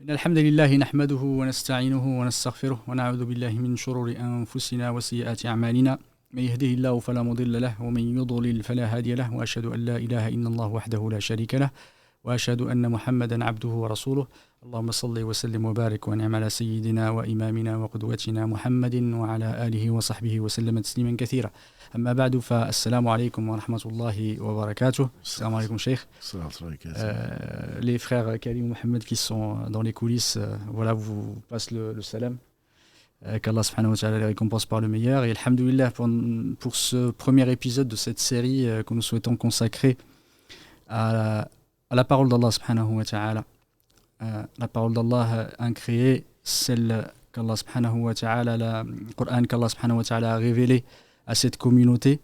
إن الحمد لله نحمده ونستعينه ونستغفره ونعوذ بالله من شرور أنفسنا وسيئات أعمالنا من يهده الله فلا مضل له ومن يضلل فلا هادي له وأشهد أن لا إله إلا الله وحده لا شريك له وأشهد أن محمدا عبده ورسوله اللهم صل وسلم وبارك ونعم على سيدنا وإمامنا وقدوتنا محمد وعلى آله وصحبه وسلم تسليما كثيرا أما بعد فالسلام عليكم ورحمة الله وبركاته. Salam alaikum Cheikh. Les frères Karim et Mohamed qui sont dans les coulisses, voilà, vous passent le salam. Qu'Allah subhanahu wa ta'ala les récompense par le meilleur. Et alhamdoulilah pour ce premier épisode de cette série que nous souhaitons consacrer à la parole d'Allah subhanahu wa ta'ala. La parole d'Allah incréée, celle qu'Allah subhanahu wa ta'ala, le Coran qu'Allah subhanahu wa ta'ala a révélé à cette communauté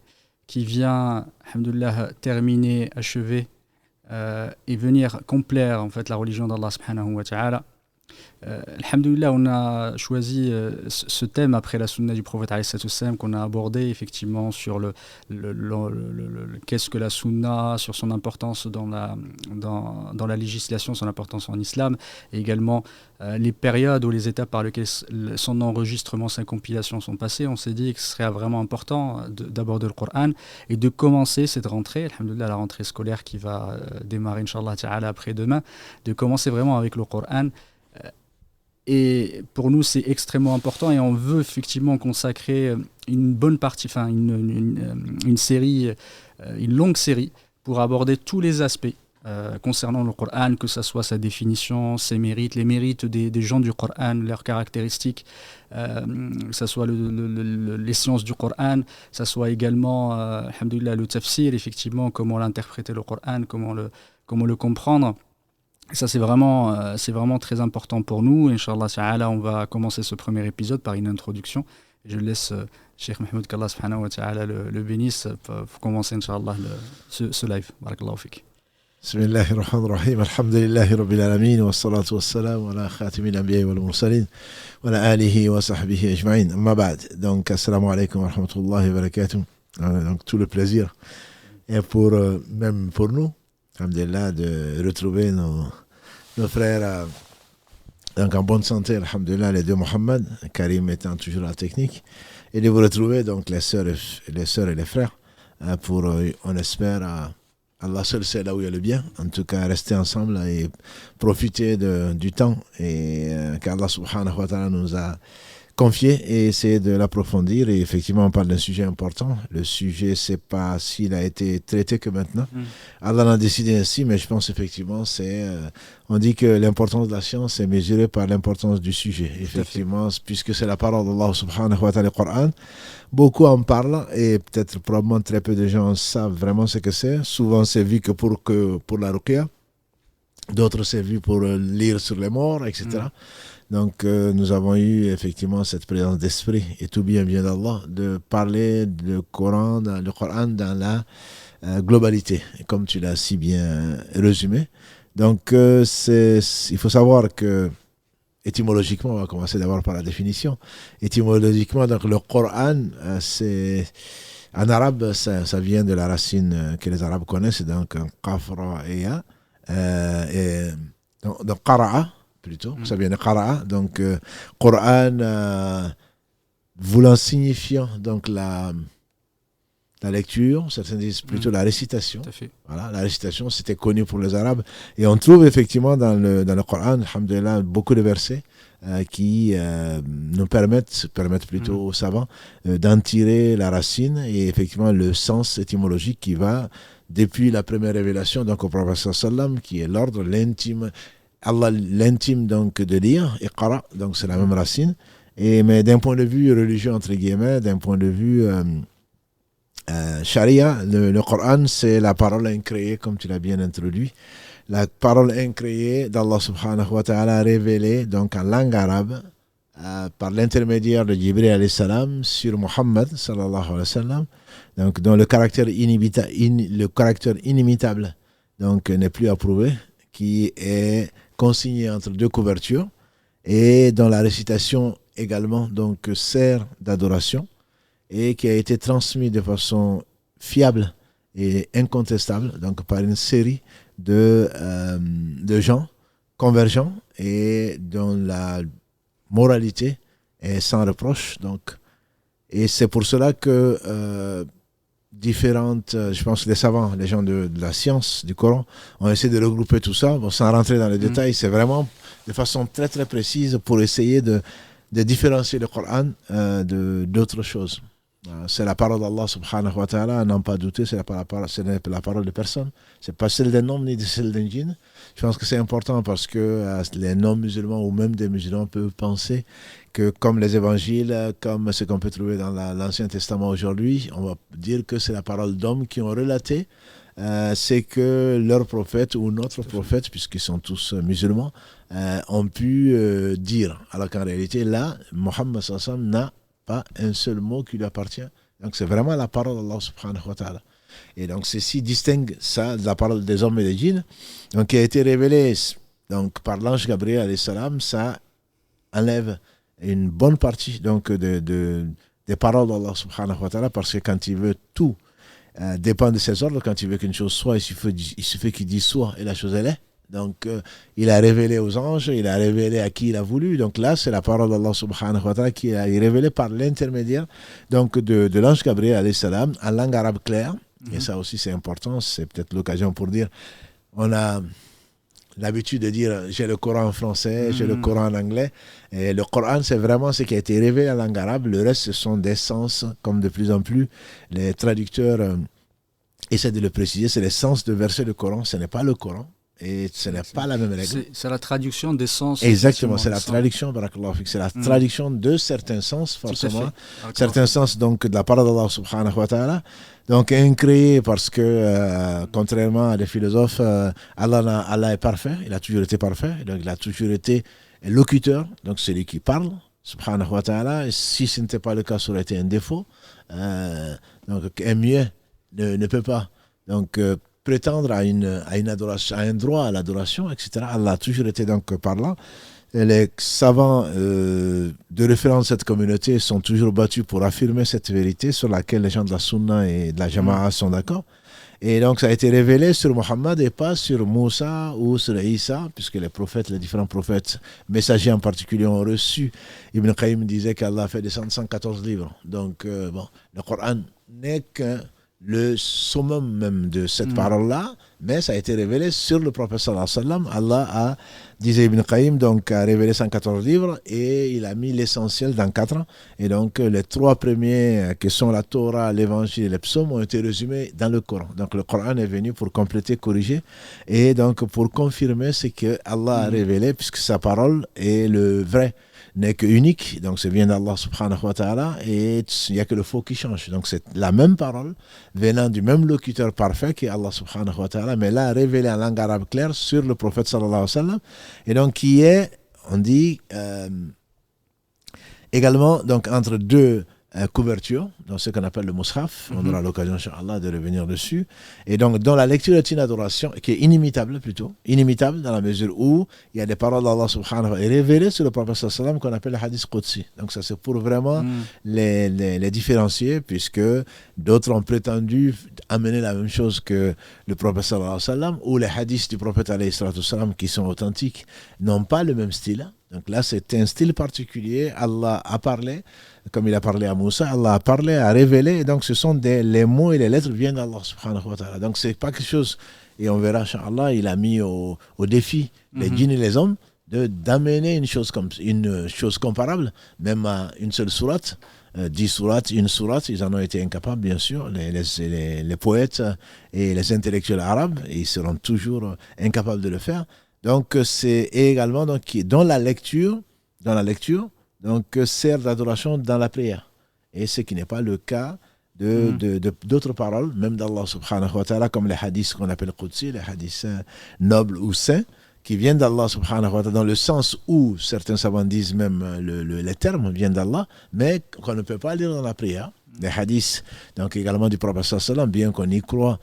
qui vient, alhamdoulilah, terminer, achever et venir compléter en fait la religion d'Allah subhanahu wa ta'ala. Alhamdoulilah, on a choisi ce thème après la sunna du prophète alayhi salatu wassalam qu'on a abordé effectivement sur le qu'est-ce que la sunna, sur son importance dans la législation, son importance en islam, et également les périodes ou les étapes par lesquelles son enregistrement, sa compilation sont passées. On s'est dit que ce serait vraiment important d'aborder le Coran et de commencer cette rentrée, alhamdoulilah, la rentrée scolaire qui va démarrer inchallah ta'ala après-demain, de commencer vraiment avec le Coran. Et pour nous, c'est extrêmement important et on veut effectivement consacrer une bonne partie, enfin une série, une longue série pour aborder tous les aspects concernant le Coran, que ce soit sa définition, ses mérites, les mérites des gens du Coran, leurs caractéristiques, que ce soit les sciences du Coran, que ce soit également, alhamdoulilah, le tafsir, effectivement, comment l'interpréter le Coran, comment le comprendre. Ça, c'est vraiment très important pour nous. Inch'Allah ta'ala, on va commencer ce premier épisode par une introduction. Je laisse Cheikh Mahmoud, qu'Allah subhanahu wa ta'ala le bénisse, pour commencer, Inch'Allah, ce live. Barakallahu fik. Bismillahirrahmanirrahim. Alhamdulillahi rabbil alamin. Wa salatu wa salam ala khatimil anbiya wal mursalin. Wa ala alihi wa sahbihi ajma'in. Amma ba'd. Donc, assalamu alaikum wa rahmatullahi wa barakatuh. Donc, tout le plaisir. Et même pour nous, alhamdulillah, de retrouver nos frères donc en bonne santé, alhamdulillah, les deux Mohammed, Karim étant toujours à la technique, et de vous retrouver, donc les sœurs et les frères, pour, on espère, Allah seul sait là où il y a le bien, en tout cas rester ensemble et profiter du temps et qu'Allah subhanahu wa ta'ala nous a confié et essayer de l'approfondir. Et effectivement, on parle d'un sujet important. Le sujet, c'est pas s'il a été traité que maintenant. Allah en a décidé ainsi, mais je pense effectivement, on dit que l'importance de la science est mesurée par l'importance du sujet. Effectivement, puisque c'est la parole d'Allah subhanahu wa ta'ala, le Coran. Beaucoup en parlent et peut-être probablement très peu de gens savent vraiment ce que c'est. Souvent, c'est vu que pour la ruqya. D'autres, c'est vu pour lire sur les morts, etc. Donc, nous avons eu effectivement cette présence d'esprit, et tout bien d'Allah, de parler le Coran dans la globalité, comme tu l'as si bien résumé. Donc, il faut savoir que, étymologiquement, on va commencer d'abord par la définition. Étymologiquement, donc, le Coran, en arabe, ça vient de la racine que les Arabes connaissent, donc qafra et ya, donc qara'a, plutôt, ça vient de qara'a, donc Coran voulant signifiant donc la lecture, certains disent plutôt la récitation. Voilà, la récitation, c'était connu pour les Arabes, et on trouve effectivement dans le Coran, alhamdulillah, beaucoup de versets qui nous permettent plutôt aux savants d'en tirer la racine et effectivement le sens étymologique qui va depuis la première révélation donc au prophète sallam, qui est l'ordre, l'intime, Allah l'intime donc de lire, et qara, donc c'est la même racine, mais d'un point de vue religieux entre guillemets, d'un point de vue charia, le Coran c'est la parole incréée, comme tu l'as bien introduit, la parole incréée d'Allah subhanahu wa ta'ala révélée donc en langue arabe par l'intermédiaire de Jibril alayhi salam sur Muhammad sallallahu alayhi wa sallam, donc dont le caractère inimitable donc n'est plus approuvé, qui est consigné entre deux couvertures et dont la récitation également donc sert d'adoration et qui a été transmis de façon fiable et incontestable donc par une série de gens convergents et dont la moralité est sans reproche. Donc, et c'est pour cela que je pense les savants, les gens de la science du Coran, ont essayé de regrouper tout ça, bon, sans rentrer dans les détails. C'est vraiment de façon très très précise pour essayer de différencier le Coran d'autres choses. C'est la parole d'Allah subhanahu wa ta'ala, à n'en pas douter, ce n'est pas la parole de personne. Ce n'est pas celle d'un homme ni celle d'un djinn. Je pense que c'est important parce que les non-musulmans ou même des musulmans peuvent penser que comme les évangiles, comme ce qu'on peut trouver dans l'Ancien Testament aujourd'hui, on va dire que c'est la parole d'hommes qui ont relaté c'est que leur prophète ou notre prophète, puisqu'ils sont tous musulmans, ont pu dire. Alors qu'en réalité, là, Mohammed sallam n'a pas un seul mot qui lui appartient. Donc c'est vraiment la parole d'Allah subhanahu wa ta'ala. Et donc ceci distingue ça de la parole des hommes et des djinns, donc qui a été révélée donc, par l'ange Gabriel alayhi salam. Ça enlève une bonne partie donc, des paroles d'Allah subhanahu wa ta'ala, parce que quand il veut tout dépend de ses ordres. Quand il veut qu'une chose soit, il suffit qu'il dise soit et la chose elle est. Donc, il a révélé aux anges, il a révélé à qui il a voulu. Donc là, c'est la parole d'Allah subhanahu wa ta'ala qui est révélée par l'intermédiaire donc, de l'ange Gabriel alayhi salam en langue arabe claire. Et ça aussi, c'est important. C'est peut-être l'occasion pour dire, on a l'habitude de dire, j'ai le Coran en français, j'ai le Coran en anglais. Et le Coran, c'est vraiment ce qui a été révélé en langue arabe. Le reste, ce sont des sens, comme de plus en plus les traducteurs essaient de le préciser. C'est les sens de versets du Coran, ce n'est pas le Coran. Et ce n'est pas la même règle. C'est la traduction des sens. Exactement, c'est la traduction, c'est la traduction de certains sens, forcément. Certains sens, donc, de la parole d'Allah subhanahu wa ta'ala. Donc, incréé parce que, contrairement à des philosophes, Allah est parfait, il a toujours été parfait, donc il a toujours été locuteur, donc celui qui parle, subhanahu wa ta'ala. Et si ce n'était pas le cas, ça aurait été un défaut. Donc, un mieux ne peut pas. Donc, prétendre à une adoration, à un droit à l'adoration, etc. Allah a toujours été donc parlant. Et les savants de référence de cette communauté sont toujours battus pour affirmer cette vérité sur laquelle les gens de la Sunna et de la Jama'a sont d'accord. Et donc ça a été révélé sur Mohammed et pas sur Moussa ou sur Isa, puisque les prophètes, les différents prophètes, messagers en particulier, ont reçu. Ibn Qayyim disait qu'Allah a fait descendre 114 livres. Donc le Coran n'est que le summum même de cette parole-là, mais ça a été révélé sur le prophète sallallahu alayhi wa sallam. Allah a, disait Ibn Qayyim, donc a révélé 114 livres et il a mis l'essentiel dans 4. Et donc les 3 premiers qui sont la Torah, l'évangile et les psaumes ont été résumés dans le Coran. Donc le Coran est venu pour compléter, corriger et donc pour confirmer ce que Allah a révélé, puisque sa parole est le vrai, n'est que unique, donc ça vient d'Allah subhanahu wa ta'ala, et il n'y a que le faux qui change. Donc c'est la même parole venant du même locuteur parfait qui est Allah subhanahu wa ta'ala, mais là révélé en langue arabe claire sur le prophète sallallahu alayhi wa sallam, et donc qui est, on dit, également donc entre 2 couverture, dans ce qu'on appelle le mushaf. On aura l'occasion, Inch'Allah, de revenir dessus. Et donc, dans la lecture est une adoration qui est inimitable plutôt, inimitable dans la mesure où il y a des paroles d'Allah subhanahu wa ta'ala révélées sur le prophète sallallahu alayhi wa sallam qu'on appelle le hadith qudsi. Donc ça c'est pour vraiment les différencier, puisque d'autres ont prétendu amener la même chose que le prophète sallallahu alayhi wa sallam, ou les hadiths du prophète alayhi wa sallam qui sont authentiques n'ont pas le même style. Donc là, c'est un style particulier. Allah a parlé, comme il a parlé à Moussa, Allah a parlé, a révélé. Et donc, ce sont les mots et les lettres viennent d'Allah subhanahu wa ta'ala. Donc, c'est pas quelque chose, et on verra, Inch'Allah, il a mis au défi les djinns et les hommes d'amener une chose comparable, même à une seule sourate. 10 sourates, une sourate, ils en ont été incapables, bien sûr, les poètes et les intellectuels arabes, et ils seront toujours incapables de le faire. Donc, c'est également donc, dans la lecture, donc, sert d'adoration dans la prière. Et ce qui n'est pas le cas d'autres paroles, même d'Allah subhanahu wa ta'ala, comme les hadiths qu'on appelle Qudsi, les hadiths nobles ou saints, qui viennent d'Allah subhanahu wa ta'ala, dans le sens où certains savants disent même les termes viennent d'Allah, mais qu'on ne peut pas lire dans la prière. Les hadiths, donc également du prophète sallallahu alayhi wa sallam, bien qu'on y croit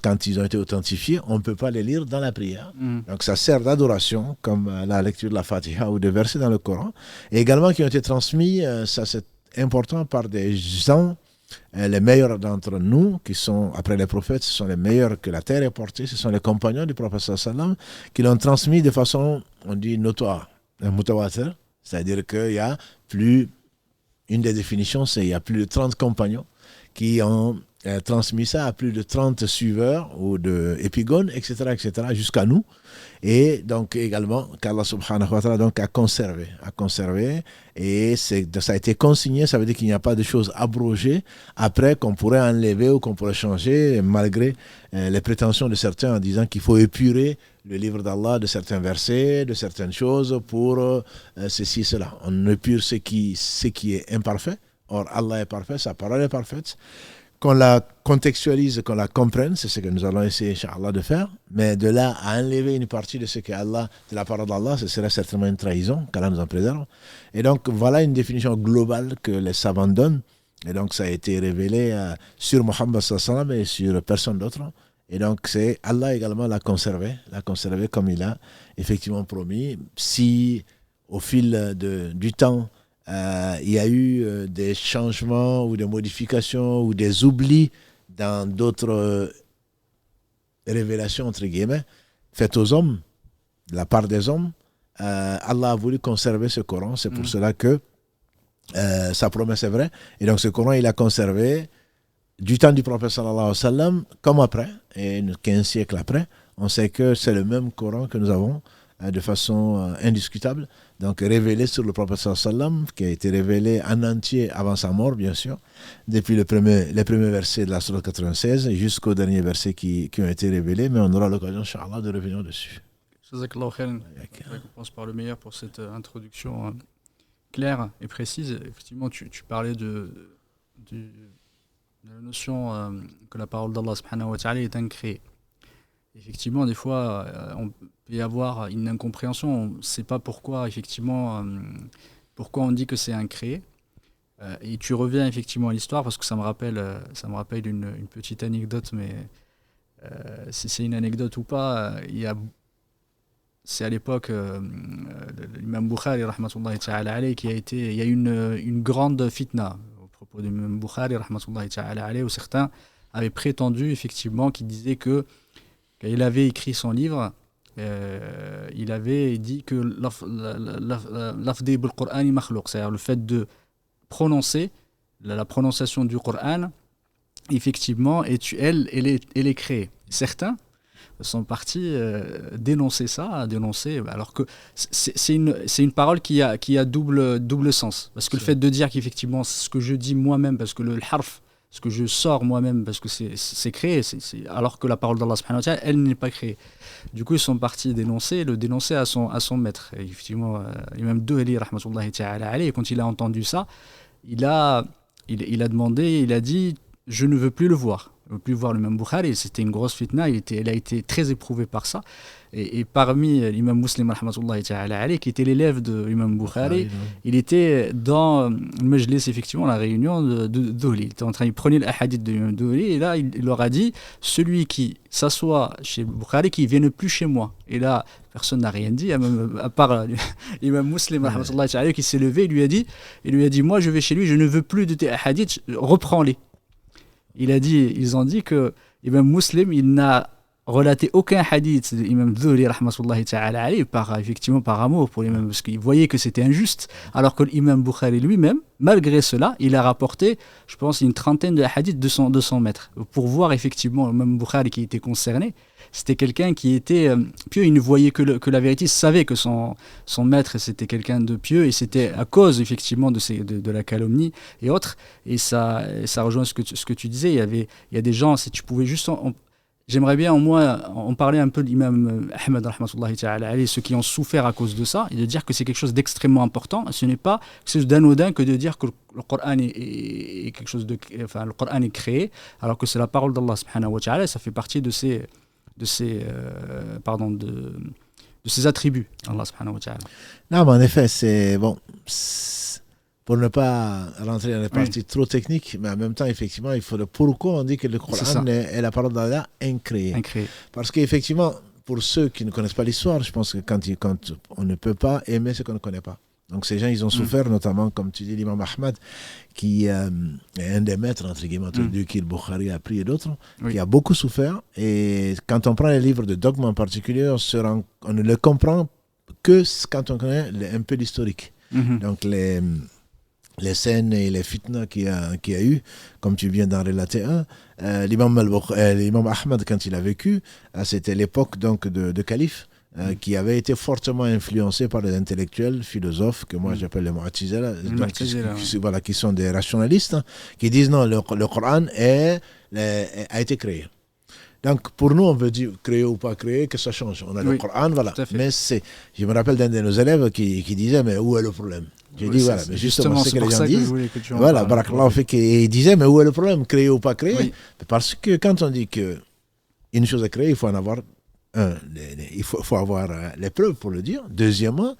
quand ils ont été authentifiés, on ne peut pas les lire dans la prière. Donc ça sert d'adoration, comme la lecture de la Fatiha ou des versets dans le Coran, et également qui ont été transmis, ça c'est important, par des gens, les meilleurs d'entre nous, qui sont, après les prophètes, ce sont les meilleurs que la terre ait portés, ce sont les compagnons du prophète sallallahu alayhi wa sallam, qui l'ont transmis de façon on dit notoire, un mutawatir, c'est-à-dire qu'il y a plus, une des définitions, c'est qu'il y a plus de 30 compagnons qui ont transmis ça à plus de 30 suiveurs ou d'épigones, etc., jusqu'à nous. Et donc également qu'Allah subhanahu wa ta'ala donc a conservé, et ça a été consigné, ça veut dire qu'il n'y a pas de choses abrogées après qu'on pourrait enlever ou qu'on pourrait changer malgré les prétentions de certains en disant qu'il faut épurer le livre d'Allah de certains versets, de certaines choses pour ceci, cela. On épure ce qui est imparfait. Or Allah est parfait, sa parole est parfaite. Qu'on la contextualise, qu'on la comprenne, c'est ce que nous allons essayer, Inch'Allah, de faire. Mais de là à enlever une partie de ce qu'est Allah, de la parole d'Allah, ce serait certainement une trahison, qu'Allah nous en préserve. Et donc, voilà une définition globale que les savants donnent. Et donc, ça a été révélé sur Mohammed sallallahu alayhi wa sallam et sur personne d'autre. Et donc, c'est Allah également l'a conservé comme il a effectivement promis. Si, au fil du temps, il y a eu des changements ou des modifications ou des oublis dans d'autres révélations, entre guillemets, faites aux hommes, de la part des hommes. Allah a voulu conserver ce Coran. C'est pour cela que sa promesse est vraie. Et donc ce Coran, il a conservé du temps du prophète sallallahu alayhi wa sallam comme après, et 15 siècles après. On sait que c'est le même Coran que nous avons de façon indiscutable, donc révélé sur le prophète sallallahu alayhi wa sallam, qui a été révélé en entier avant sa mort, bien sûr, depuis les premiers versets de la sourate 96 jusqu'aux derniers versets qui ont été révélés, mais on aura l'occasion, Inch'Allah, de revenir dessus. Jazakallahu khairan. Je pense par le meilleur pour cette introduction claire et précise. Effectivement, tu parlais de la notion que la parole d'Allah subhanahu wa ta'ala est incréée. Effectivement, des fois, on peut y avoir une incompréhension. On ne sait pas pourquoi, effectivement, pourquoi on dit que c'est incréé. Et tu reviens effectivement à l'histoire parce que ça me rappelle une petite anecdote, mais si c'est une anecdote ou pas, c'est à l'époque l'imam Bukhari, rahmatullahi ta'ala alayhi, il y a eu une grande fitna au propos de l'imam Bukhari, rahmatullahi ta'ala alayhi, où certains avaient prétendu, effectivement, qu'il disait que quand il avait écrit son livre, il avait dit que l'afdi bil Qur'ani makhlouq, c'est-à-dire le fait de prononcer, la prononciation du Coran, effectivement, elle est créée. Certains sont partis dénoncer ça, alors que c'est une parole qui a double sens. Parce que le fait de dire qu'effectivement, ce que je dis moi-même, parce que le harf, ce que je sors moi-même, parce que c'est créé, alors que la parole d'Allah subhanahu wa ta'ala, elle n'est pas créée. Du coup, ils sont partis le dénoncer à son maître. Et effectivement, l'imam Duhli, rahmatullahi ta'ala alayhi, quand il a entendu ça, il a demandé, il a dit, je ne veux plus le voir. Je ne veux plus voir l'imam Bukhari. C'était une grosse fitna, il a été très éprouvé par ça. Et parmi l'imam Muslim, rahmatullahi ta'ala alayhi, qui était l'élève de l'imam Bukhari, il était dans le majlis, effectivement, la réunion de Duhli. Il prenait l'ahadith de l'imam Duhli, et là, il leur a dit, celui qui s'assoit chez Bukhari, qui ne vienne plus chez moi. Et là, personne n'a rien dit, à part l'imam Muslim, rahmatullahi ta'ala alayhi, qui s'est levé, il lui a dit, moi, je vais chez lui, je ne veux plus de tes ahadiths, reprends-les. Ils ont dit que l'imam Muslim, il n'a relaté aucun hadith de l'imam Dhuhli, rahmatullahi ta'ala alayhi, effectivement par amour pour l'imam, parce qu'il voyait que c'était injuste, alors que l'imam Bukhari lui-même, malgré cela, il a rapporté, je pense, une trentaine de hadiths de son maître. Pour voir effectivement l'imam Bukhari qui était concerné, c'était quelqu'un qui était pieux, il ne voyait que la vérité, il savait que son maître c'était quelqu'un de pieux, et c'était à cause effectivement de la calomnie et autres. Et ça rejoint ce que tu disais, il y a des gens, si tu pouvais juste... J'aimerais bien au moins en parler un peu de l'imam Ahmed, rahmatullahi ta'ala alayhi, ceux qui ont souffert à cause de ça, et de dire que c'est quelque chose d'extrêmement important. Ce n'est pas quelque chose d'anodin que de dire que le Coran est quelque chose le Coran est créé, alors que c'est la parole d'Allah subhanahu wa ta'ala, ça fait partie de ses attributs, Allah subhanahu wa ta'ala. Non, mais en effet, c'est bon. Pour ne pas rentrer dans les parties trop techniques, mais en même temps, effectivement, il faut pourquoi on dit que le Coran est la parole d'Allah incréée. Parce qu'effectivement, pour ceux qui ne connaissent pas l'histoire, je pense que quand on ne peut pas aimer ce qu'on ne connaît pas. Donc ces gens, ils ont souffert, notamment, comme tu dis, l'imam Ahmad, qui est un des maîtres, entre guillemets, de qui le Bukhari a appris et d'autres, qui a beaucoup souffert. Et quand on prend les livres de dogme en particulier, on ne le comprend que quand on connaît un peu l'historique. Donc les scènes et les fitnas qu'il y a eu, comme tu viens d'en relater un, l'imam Ahmad, quand il a vécu, c'était l'époque donc de calife, qui avait été fortement influencé par les intellectuels, philosophes, que moi j'appelle les Mu'tazila, voilà, qui sont des rationalistes, qui disent non, le Coran a été créé. Donc, pour nous, on veut dire créer ou pas créer, que ça change. On a le Coran, voilà. Mais je me rappelle d'un de nos élèves qui disait, mais où est le problème? J'ai dit, voilà, mais justement, c'est que les gens disent. Voilà, Barakallahu fik, et il disait, mais où est le problème? Créer ou pas créer? Parce que quand on dit qu'une chose est créée, il faut en avoir il faut avoir les preuves pour le dire. Deuxièmement,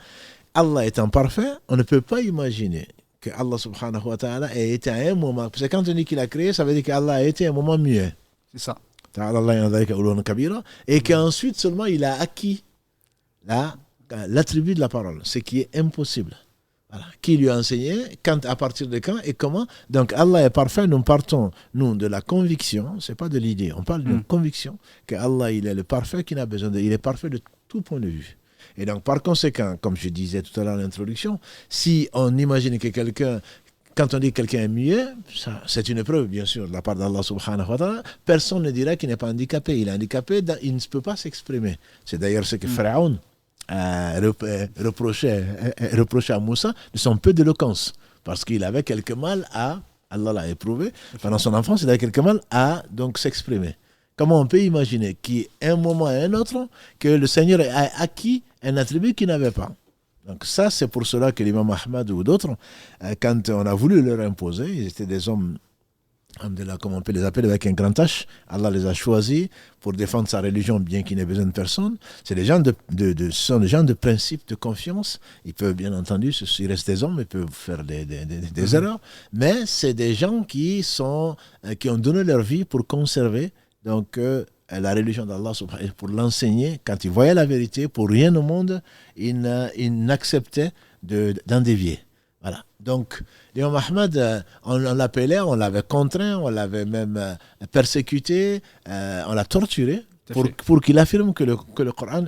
Allah étant parfait, on ne peut pas imaginer que Allah subhanahu wa ta'ala ait été à un moment. Parce que quand on dit qu'il a créé, ça veut dire qu'Allah a été à un moment muet. C'est ça. Et qu'ensuite seulement il a acquis l'attribut de la parole, ce qui est impossible. Voilà. Qui lui a enseigné, quand, à partir de quand et comment. Donc Allah est parfait, nous partons, nous, de la conviction, c'est pas de l'idée, on parle de conviction, que Allah il est le parfait, qu'il n'a besoin il est parfait de tout point de vue. Et donc par conséquent, comme je disais tout à l'heure en introduction, si on imagine que quelqu'un, quand on dit que quelqu'un est muet, c'est une preuve, bien sûr, de la part d'Allah subhanahu wa ta'ala. Personne ne dira qu'il n'est pas handicapé. Il est handicapé, il ne peut pas s'exprimer. C'est d'ailleurs ce que Pharaon reprochait à Moussa de son peu d'éloquence. Parce qu'il avait quelque mal à, Allah l'a éprouvé, pendant son enfance, il avait quelque mal à donc s'exprimer. Comment on peut imaginer qu'à un moment et un autre, que le Seigneur a acquis un attribut qu'il n'avait pas? Donc ça, c'est pour cela que l'imam Ahmad ou d'autres, quand on a voulu leur imposer, ils étaient des hommes, comme on peut les appeler, avec un grand H, Allah les a choisis pour défendre sa religion, bien qu'ils n'aient besoin de personne. C'est des gens sont des gens de principe, de confiance. Ils peuvent, bien entendu, ils restent des hommes, ils peuvent faire des erreurs, mais c'est des gens qui ont donné leur vie pour conserver donc la religion d'Allah, pour l'enseigner. Quand ils voyaient la vérité, pour rien au monde, ils n'acceptaient d'en dévier. Voilà. Donc, l'imam Ahmad, on l'appelait, on l'avait contraint, on l'avait même persécuté, on l'a torturé pour qu'il affirme que le Coran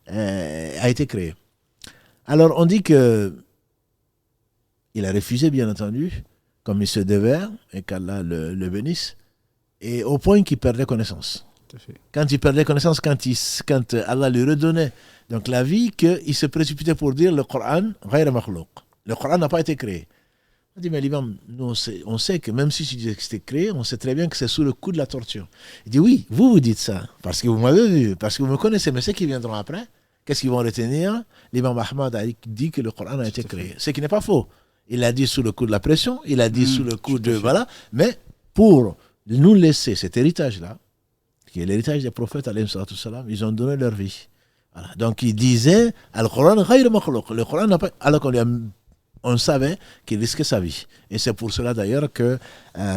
a été créé. Alors, on dit que il a refusé, bien entendu, comme il se devait, et qu'Allah le bénisse, et au point qu'il perdait connaissance. Quand il perdait connaissance, quand Allah lui redonnait donc la vie, qu'il se précipitait pour dire le Coran, ghayr makhlouq. Le Coran n'a pas été créé. On dit, mais l'imam, nous, on sait que même si tu disais que c'était créé, on sait très bien que c'est sous le coup de la torture. Il dit, oui, vous dites ça, parce que vous m'avez vu, parce que vous me connaissez, mais ceux qui viendront après, qu'est-ce qu'ils vont retenir? L'imam Ahmad a dit que le Coran a été créé. Ce qui n'est pas faux. Il a dit sous le coup de la pression, il a dit sous le coup de... Voilà, mais pour nous laisser cet héritage-là, qui est l'héritage des prophètes, ils ont donné leur vie. Voilà. Donc il disait, le Coran n'a pas... Alors on savait qu'il risquait sa vie. Et c'est pour cela d'ailleurs que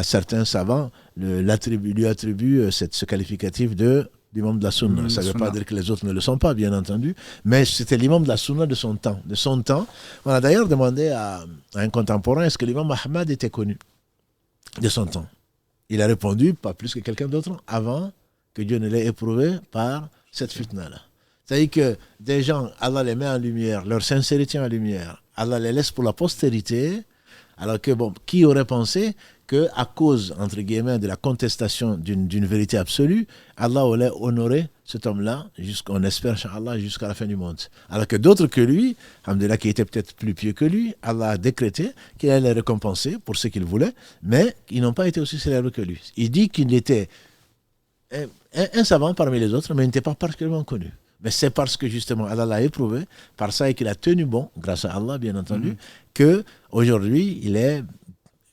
certains savants lui attribuent ce qualificatif d'imam de la Sunna. Ça ne veut pas dire que les autres ne le sont pas, bien entendu, mais c'était l'imam de la Sunna de son temps. On a d'ailleurs demandé à un contemporain, est-ce que l'imam Ahmad était connu de son temps? Il a répondu, pas plus que quelqu'un d'autre, avant que Dieu ne l'ait éprouvé par cette fitna-là. C'est-à-dire que des gens, Allah les met en lumière, leur sincérité en lumière, Allah les laisse pour la postérité, alors que, qui aurait pensé qu'à cause, entre guillemets, de la contestation d'une vérité absolue, Allah allait honorer cet homme-là, on espère, Inch'Allah, jusqu'à la fin du monde. Alors que d'autres que lui, alhamdoulilah, qui étaient peut-être plus pieux que lui, Allah a décrété qu'il allait les récompenser pour ce qu'il voulait, mais ils n'ont pas été aussi célèbres que lui. Il dit qu'il était un savant parmi les autres, mais il n'était pas particulièrement connu. Mais c'est parce que justement Allah l'a éprouvé, par ça et qu'il a tenu bon, grâce à Allah bien entendu, qu'aujourd'hui il est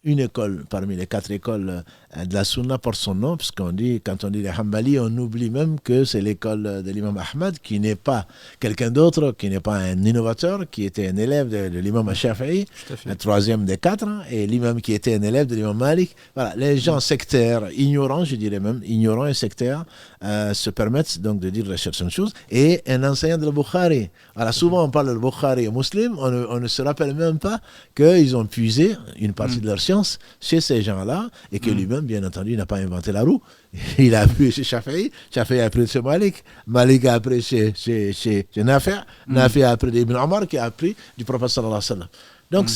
une école parmi les 4 écoles de la Sunna porte son nom, parce qu'on dit, quand on dit les Hanbali, on oublie même que c'est l'école de l'imam Ahmad, qui n'est pas quelqu'un d'autre, qui n'est pas un innovateur, qui était un élève de l'imam Shafi'i, le 3e des 4, et l'imam qui était un élève de l'imam Malik. Voilà, les gens sectaires, ignorants, je dirais même, ignorants et sectaires, se permettent donc de dire certaines choses. Et un enseignant de Bukhari, voilà, souvent on parle de Bukhari et Muslim, on ne se rappelle même pas qu'ils ont puisé une partie de leur science chez ces gens-là, et que lui-même bien entendu, il n'a pas inventé la roue. Il a appris chez Shafi'i, Shafi'i a appris chez Malik, Malik a appris chez Nafi', Nafi' a appris d'Ibn Omar qui a appris du prophète sallallahu alayhi wa sallam. Donc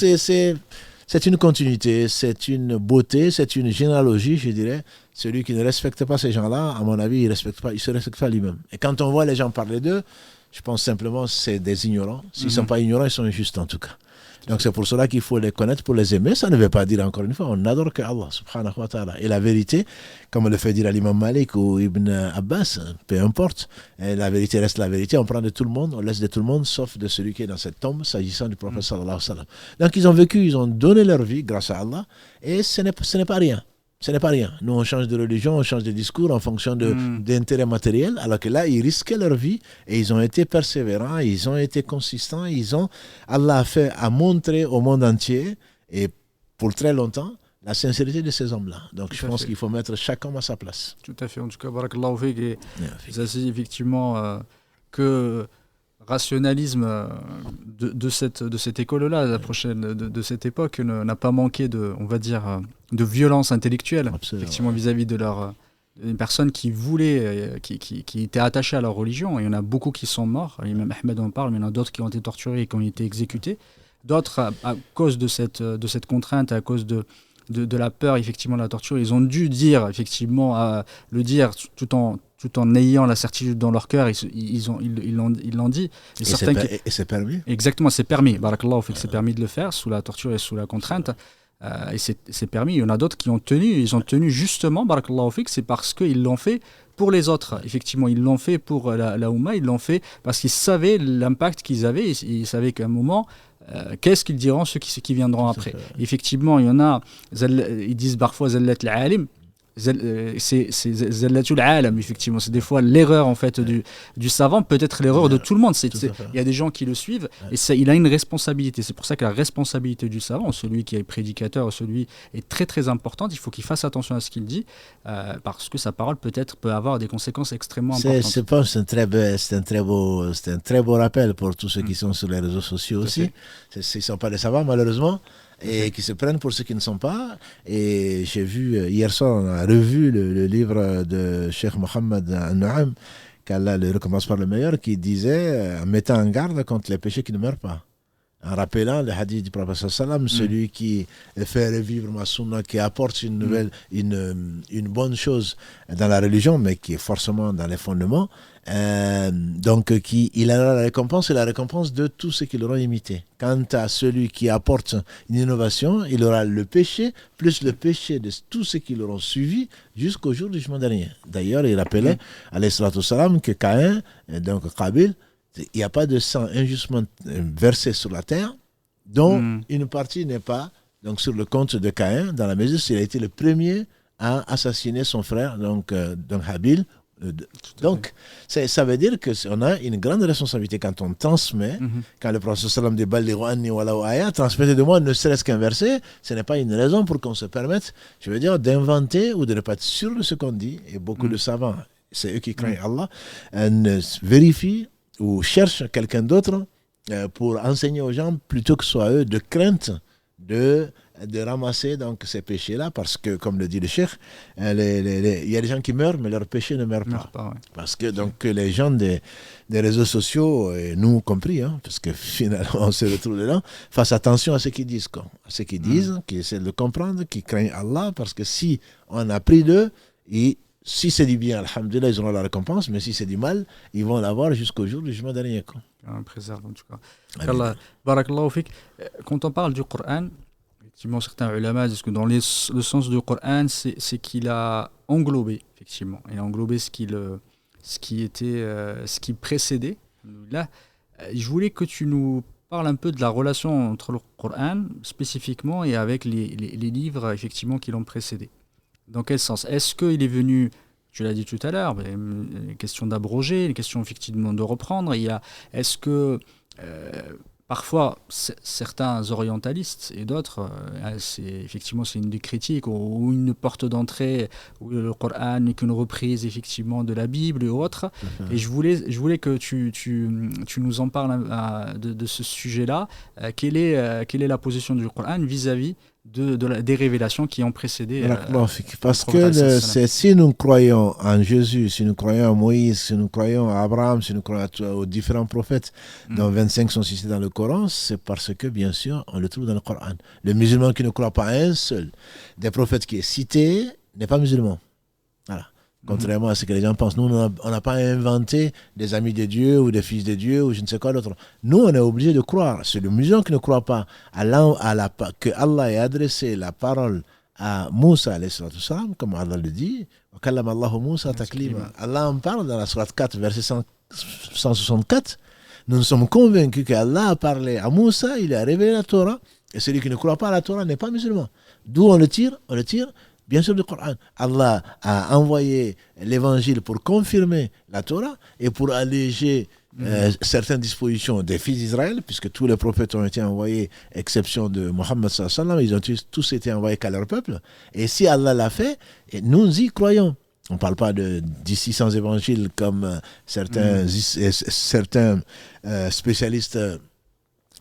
c'est une continuité, c'est une beauté, c'est une généalogie, je dirais. Celui qui ne respecte pas ces gens-là, à mon avis, il ne se respecte pas lui-même. Et quand on voit les gens parler d'eux, je pense simplement que c'est des ignorants. S'ils ne sont pas ignorants, ils sont injustes en tout cas. Donc c'est pour cela qu'il faut les connaître pour les aimer. Ça ne veut pas dire, encore une fois, on n'adore que Allah subhanahu wa ta'ala. Et la vérité, comme le fait dire l'imam Malik ou Ibn Abbas, peu importe, la vérité reste la vérité. On prend de tout le monde, on laisse de tout le monde, sauf de celui qui est dans cette tombe, s'agissant du prophète sallallahu alayhi wa sallam. Donc ils ont vécu, ils ont donné leur vie grâce à Allah, et ce n'est pas rien. Ce n'est pas rien. Nous, on change de religion, on change de discours en fonction d'intérêts matériels, alors que là, ils risquaient leur vie et ils ont été persévérants, ils ont été consistants, Allah a montré au monde entier et pour très longtemps la sincérité de ces hommes-là. Donc, je pense qu'il faut mettre chaque homme à sa place. Tout à fait. En tout cas, barakallahu fik. Et ça, c'est effectivement que rationalisme de cette école-là, la prochaine de cette époque, n'a pas manqué de, on va dire, de violence intellectuelle. Absolument, effectivement, vis-à-vis de des personnes qui voulaient, qui étaient attachées à leur religion. Il y en a beaucoup qui sont morts. Même Ahmed en parle, mais il y en a d'autres qui ont été torturés et qui ont été exécutés. D'autres, à cause de cette contrainte, à cause de la peur, effectivement, de la torture, ils ont dû dire, effectivement, le dire tout en ayant la certitude dans leur cœur, ils l'ont dit. Et c'est permis. Exactement, c'est permis. Barakallahu fik, c'est permis de le faire sous la torture et sous la contrainte. Et c'est permis. Il y en a d'autres qui ont tenu. Ils ont tenu justement, barakallahu fik, c'est parce qu'ils l'ont fait pour les autres. Effectivement, ils l'ont fait pour la Oumma, ils l'ont fait parce qu'ils savaient l'impact qu'ils avaient. Ils savaient qu'à un moment, qu'est-ce qu'ils diront ceux qui viendront après. Effectivement, il y en a, ils disent parfois Zallat al-alim. C'est Zallatul Alam, effectivement. C'est des fois l'erreur en fait du savant, peut-être l'erreur de tout le monde. Il y a des gens qui le suivent et il a une responsabilité. C'est pour ça que la responsabilité du savant, celui qui est prédicateur, celui est très très importante. Il faut qu'il fasse attention à ce qu'il dit parce que sa parole peut avoir des conséquences extrêmement importantes. C'est un très beau rappel pour tous ceux qui sont sur les réseaux sociaux aussi. Ils ne sont pas des savants malheureusement. Et qui se prennent pour ceux qui ne sont pas. Et j'ai vu, hier soir, on a revu le livre de Cheikh Mohammed Al-Nu'am, qu'Allah le récompense par le meilleur, qui disait, en mettant en garde contre les péchés qui ne meurent pas. En rappelant le hadith du prophète sallam, celui qui fait revivre ma sunna, qui apporte une bonne chose dans la religion, mais qui est forcément dans les fondements, donc il aura la récompense et la récompense de tous ceux qui l'auront imité. Quant à celui qui apporte une innovation, il aura le péché, plus le péché de tous ceux qui l'auront suivi jusqu'au jour du jugement dernier. D'ailleurs, il rappelait, alayhi salatu wassalam, que Caïn, donc Qabil, il n'y a pas de sang injustement versé sur la terre, dont une partie n'est pas donc, sur le compte de Caïn, dans la mesure où il a été le premier à assassiner son frère, donc Habil. Donc, ça veut dire qu'on a une grande responsabilité quand on transmet, quand le prophète sallam dit transmettez de moi ne serait-ce qu'un verset, ce n'est pas une raison pour qu'on se permette, je veux dire, d'inventer ou de ne pas être sûr de ce qu'on dit. Et beaucoup de savants, c'est eux qui craignent Allah, vérifient ou cherchent quelqu'un d'autre pour enseigner aux gens plutôt que ce soit eux, de crainte de ramasser donc ces péchés-là, parce que, comme le dit le cheikh, il y a des gens qui meurent, mais leurs péchés ne meurent pas. Parce que donc, les gens des réseaux sociaux, et nous compris, parce que finalement on se retrouve dedans, fassent attention à ce qu'ils disent. À ce qu'ils disent, qui essaient de comprendre, qui craignent Allah, parce que si on a pris d'eux, si c'est du bien, alhamdoulilah, ils auront la récompense, mais si c'est du mal, ils vont l'avoir jusqu'au jour du jugement dernier. On préserve en tout cas. Barakallahu fik. Quand on parle du Coran, effectivement, certains ulama disent que dans le sens du Coran, c'est qu'il a englobé, effectivement. Il a englobé ce qui précédait. Là, je voulais que tu nous parles un peu de la relation entre le Coran, spécifiquement, et avec les livres, effectivement, qui l'ont précédé. Dans quel sens ? Est-ce qu'il est venu, tu l'as dit tout à l'heure, une question d'abroger, une question effectivement de reprendre. Est-ce que parfois certains orientalistes et d'autres, c'est une des critiques ou une porte d'entrée où le Coran n'est qu'une reprise effectivement de la Bible et autres. Et je voulais que tu nous en parles de ce sujet-là. Quelle est la position du Coran vis-à-vis des révélations qui ont précédé parce que si nous croyons en Jésus, si nous croyons en Moïse, si nous croyons à Abraham, si nous croyons aux différents prophètes, dont 25 sont cités dans le Coran, c'est parce que, bien sûr, on le trouve dans le Coran. Le musulman qui ne croit pas à un seul des prophètes qui est cité n'est pas musulman. Voilà. Contrairement à ce que les gens pensent. Nous, on n'a pas inventé des amis de Dieu ou des fils de Dieu ou je ne sais quoi d'autre. Nous, on est obligé de croire. C'est le musulman qui ne croit pas que Allah ait adressé la parole à Moussa, comme Allah le dit. Allah en parle dans la sourate 4, verset 164. Nous sommes convaincus qu'Allah a parlé à Moussa, il a révélé la Torah. Et celui qui ne croit pas à la Torah n'est pas musulman. D'où on le tire bien sûr, le Coran. Allah a envoyé l'évangile pour confirmer la Torah et pour alléger certaines dispositions des fils d'Israël, puisque tous les prophètes ont été envoyés, exception de Mohammed sallallahu alayhi wa sallam, ils ont tous été envoyés qu'à leur peuple. Et si Allah l'a fait, nous y croyons. On ne parle pas de 600 évangiles comme certains spécialistes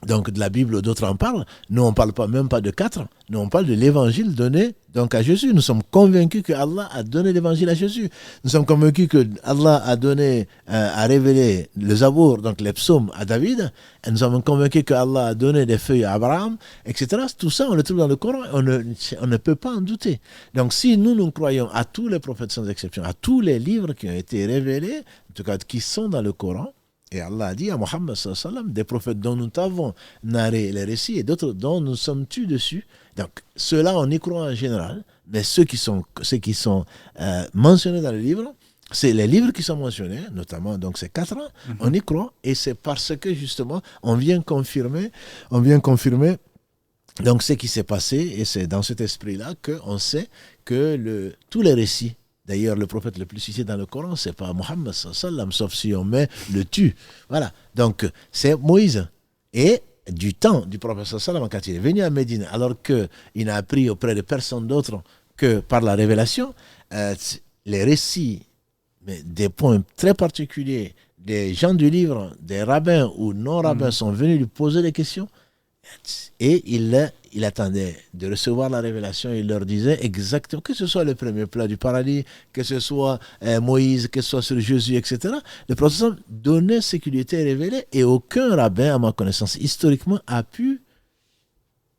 donc de la Bible, d'autres en parlent. Nous, on ne parle pas, même pas de 4. Nous, on parle de l'évangile donné donc à Jésus. Nous sommes convaincus que Allah a donné l'évangile à Jésus. Nous sommes convaincus que Allah a révélé le Zabour, donc les psaumes, à David. Et nous sommes convaincus que Allah a donné des feuilles à Abraham, etc. Tout ça, on le trouve dans le Coran. On ne peut pas en douter. Donc, si nous croyons à tous les prophètes sans exception, à tous les livres qui ont été révélés, en tout cas qui sont dans le Coran, et Allah a dit à Mohammed sallallahu alayhi wa sallam, des prophètes dont nous t'avons narré les récits et d'autres dont nous sommes tus dessus. Donc, ceux-là, on y croit en général, mais ceux qui sont mentionnés dans le livre, c'est les livres qui sont mentionnés, notamment donc ces 4 ans, on y croit, et c'est parce que justement, on vient confirmer donc ce qui s'est passé, et c'est dans cet esprit-là qu'on sait que tous les récits. D'ailleurs, le prophète le plus cité dans le Coran, c'est pas Mohammed sallallahu alayhi wa sallam, sauf si on met le tu. Voilà. Donc, c'est Moïse. Et du temps du prophète sallallahu alayhi wa sallam, quand il est venu à Médine, alors qu'il n'a appris auprès de personne d'autre que par la révélation, les récits, mais des points très particuliers, des gens du livre, des rabbins ou non-rabbins sont venus lui poser des questions. Et il attendait de recevoir la révélation. Il leur disait exactement, que ce soit le premier plat du paradis, que ce soit Moïse, que ce soit sur Jésus, etc. Le prophète donnait ce qui lui était révélé et aucun rabbin, à ma connaissance, historiquement, a pu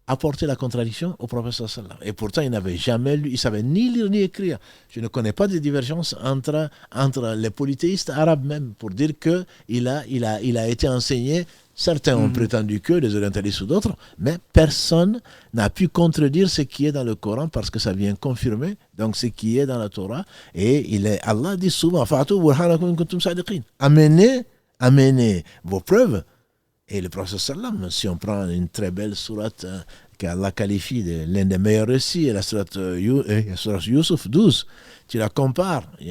apporter la contradiction au prophète. Et pourtant, il n'avait jamais lu, il savait ni lire ni écrire. Je ne connais pas de divergence entre les polythéistes arabes même, pour dire qu'il a été enseigné. Certains ont prétendu que, des orientalistes ou d'autres, mais personne n'a pu contredire ce qui est dans le Coran parce que ça vient confirmer donc ce qui est dans la Torah. Et Allah dit souvent, amenez vos preuves. Et le prophète sallam, si on prend une très belle sourate qu'Allah qualifie de l'un des meilleurs récits, la sourate Yusuf 12, tu la compares. Il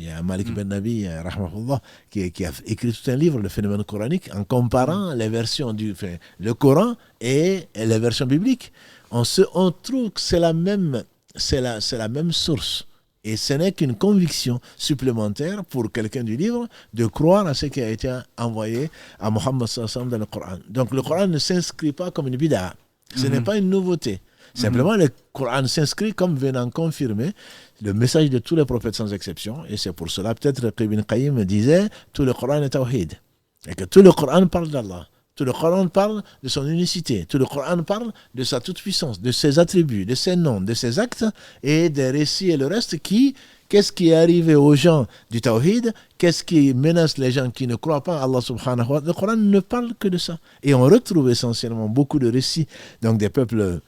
y a Malik Ben Nabi, rahmahullah, qui a écrit tout un livre, le phénomène coranique, en comparant les versions le Coran et les versions bibliques. On trouve que c'est la même source. Et ce n'est qu'une conviction supplémentaire pour quelqu'un du livre de croire à ce qui a été envoyé à Mohammed sallallahu alayhi wa sallam dans le Coran. Donc le Coran ne s'inscrit pas comme une bid'a. Ce n'est pas une nouveauté. Simplement, le Coran s'inscrit comme venant confirmer le message de tous les prophètes sans exception. Et c'est pour cela peut-être que Ibn Qayyim disait tout le Coran est tawhid. Et que tout le Coran parle d'Allah. Tout le Coran parle de son unicité. Tout le Coran parle de sa toute-puissance, de ses attributs, de ses noms, de ses actes et des récits et le reste qu'est-ce qui est arrivé aux gens du Tawhid? Qu'est-ce qui menace les gens qui ne croient pas à Allah subhanahu wa ta'ala? Le Coran ne parle que de ça. Et on retrouve essentiellement beaucoup de récits donc des peuples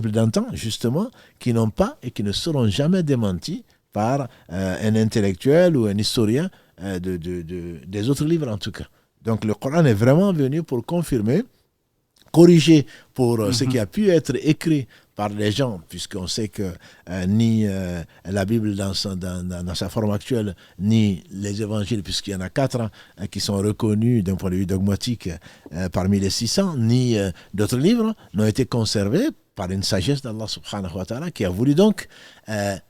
d'antan, justement, qui n'ont pas et qui ne seront jamais démentis par un intellectuel ou un historien des autres livres en tout cas. Donc le Coran est vraiment venu pour confirmer, corriger pour ce qui a pu être écrit par les gens, puisqu'on sait que ni la Bible dans sa forme actuelle, ni les évangiles, puisqu'il y en a 4 qui sont reconnus d'un point de vue dogmatique parmi les 600, ni d'autres livres n'ont été conservés par une sagesse d'Allah subhanahu wa ta'ala qui a voulu donc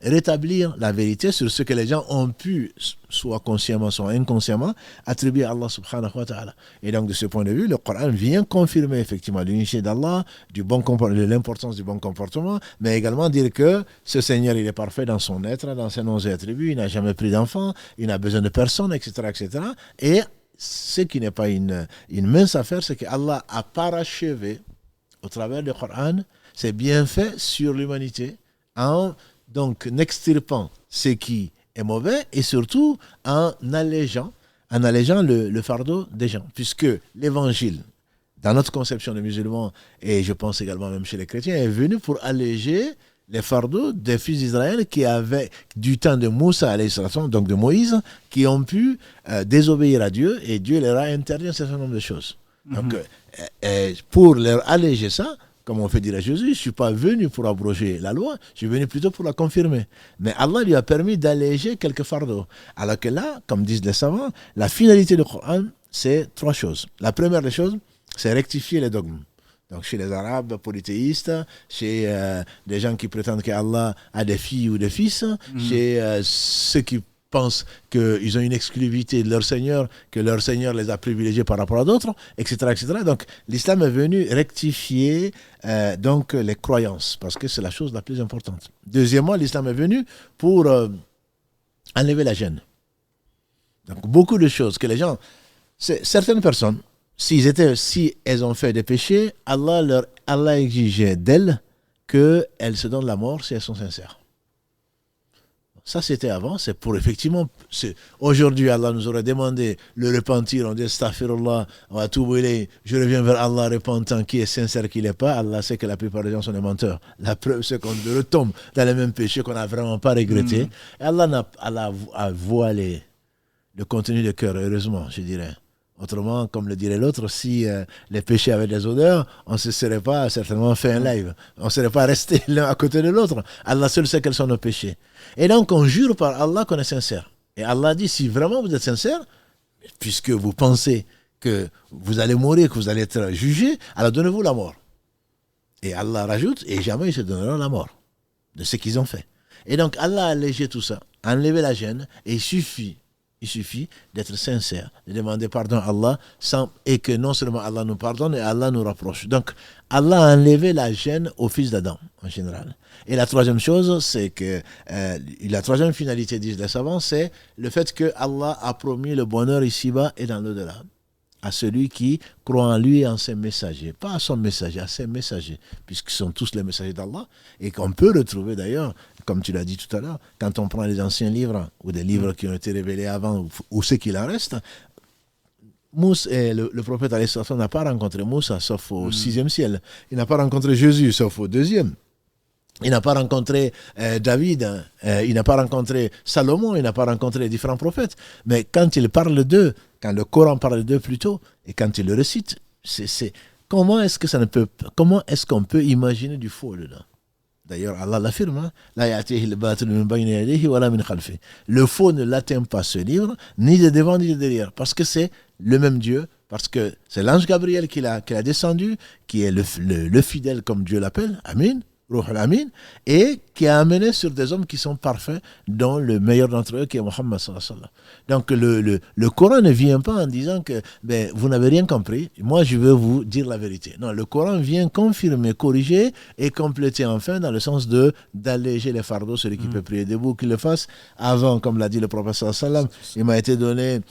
rétablir la vérité sur ce que les gens ont pu, soit consciemment, soit inconsciemment, attribuer à Allah subhanahu wa ta'ala. Et donc de ce point de vue, le Coran vient confirmer effectivement l'unité d'Allah, de l'importance du bon comportement, mais également dire que ce Seigneur, il est parfait dans son être, dans ses noms et attributs, il n'a jamais pris d'enfant, il n'a besoin de personne, etc., etc. Et ce qui n'est pas une mince affaire, c'est qu'Allah a parachevé au travers du Coran ses bienfaits sur l'humanité en donc n'extirpant ce qui est mauvais et surtout en allégeant le fardeau des gens, puisque l'évangile, dans notre conception de musulmans et je pense également même chez les chrétiens, est venu pour alléger les fardeaux des fils d'Israël qui avaient, du temps de Moussa, donc de Moïse, qui ont pu désobéir à Dieu et Dieu leur a interdit un certain nombre de choses. Donc, pour leur alléger ça, comme on fait dire à Jésus, je ne suis pas venu pour abroger la loi, je suis venu plutôt pour la confirmer. Mais Allah lui a permis d'alléger quelques fardeaux. Alors que là, comme disent les savants, la finalité du Coran, c'est 3 choses. La première des choses, c'est rectifier les dogmes. Donc chez les Arabes polythéistes, chez des gens qui prétendent qu'Allah a des filles ou des fils, chez ceux qui pensent qu'ils ont une exclusivité de leur Seigneur, que leur Seigneur les a privilégiés par rapport à d'autres, etc., etc. Donc l'islam est venu rectifier donc les croyances, parce que c'est la chose la plus importante. Deuxièmement, l'islam est venu pour enlever la gêne. Donc beaucoup de choses que les gens, certaines personnes, si elles ont fait des péchés, Allah exigeait d'elles qu'elles se donnent la mort si elles sont sincères. Ça, c'était avant, c'est pour effectivement... Aujourd'hui, Allah nous aurait demandé le repentir, on dit astaghfirullah, je reviens vers Allah repentant, qui est sincère, qui n'est pas. Allah sait que la plupart des gens sont des menteurs. La preuve, c'est qu'on retombe dans les mêmes péchés qu'on n'a vraiment pas regretté. Et Allah a voilé le contenu du cœur, heureusement, je dirais. Autrement, comme le dirait l'autre, si les péchés avaient des odeurs, on ne se serait pas certainement fait un live. On ne serait pas resté l'un à côté de l'autre. Allah seul sait quels sont nos péchés. Et donc, on jure par Allah qu'on est sincère. Et Allah dit, si vraiment vous êtes sincère, puisque vous pensez que vous allez mourir, que vous allez être jugé, alors donnez-vous la mort. Et Allah rajoute, et jamais ils se donneront la mort de ce qu'ils ont fait. Et donc, Allah a allégé tout ça, a enlevé la gêne, et il suffit d'être sincère, de demander pardon à Allah, et que non seulement Allah nous pardonne, et Allah nous rapproche. Donc, Allah a enlevé la gêne au fils d'Adam, en général. Et la troisième chose, c'est que, la troisième finalité, disent les savants, c'est le fait que Allah a promis le bonheur ici-bas et dans l'au-delà à celui qui croit en lui et en ses messagers. Pas à son messager, à ses messagers, puisqu'ils sont tous les messagers d'Allah, et qu'on peut retrouver d'ailleurs, comme tu l'as dit tout à l'heure, quand on prend les anciens livres, ou des livres qui ont été révélés avant, ou ceux qu'il en reste, le prophète n'a pas rencontré Moussa, sauf au 6e ciel. Il n'a pas rencontré Jésus, sauf au 2e. Il n'a pas rencontré David, il n'a pas rencontré Salomon, il n'a pas rencontré les différents prophètes. Mais quand il parle d'eux, quand le Coran parle d'eux plutôt, et quand il le récite, comment est-ce qu'on peut imaginer du faux dedans? D'ailleurs, Allah l'affirme, le faux ne l'atteint pas, ce livre, ni de devant ni de derrière, parce que c'est le même Dieu, parce que c'est l'ange Gabriel qui l'a descendu, qui est le fidèle comme Dieu l'appelle, Amin, Ruh al-Amin, et qui a amené sur des hommes qui sont parfaits, dont le meilleur d'entre eux qui est Mohammed sallallahu alayhi wa sallam. Donc le Coran ne vient pas en disant que vous n'avez rien compris, moi je veux vous dire la vérité. Non, le Coran vient confirmer, corriger et compléter enfin dans le sens d'alléger les fardeaux, celui qui peut prier debout, qu'il le fasse. Avant, comme l'a dit le prophète sallallahu alayhi wa sallam, il m'a été donné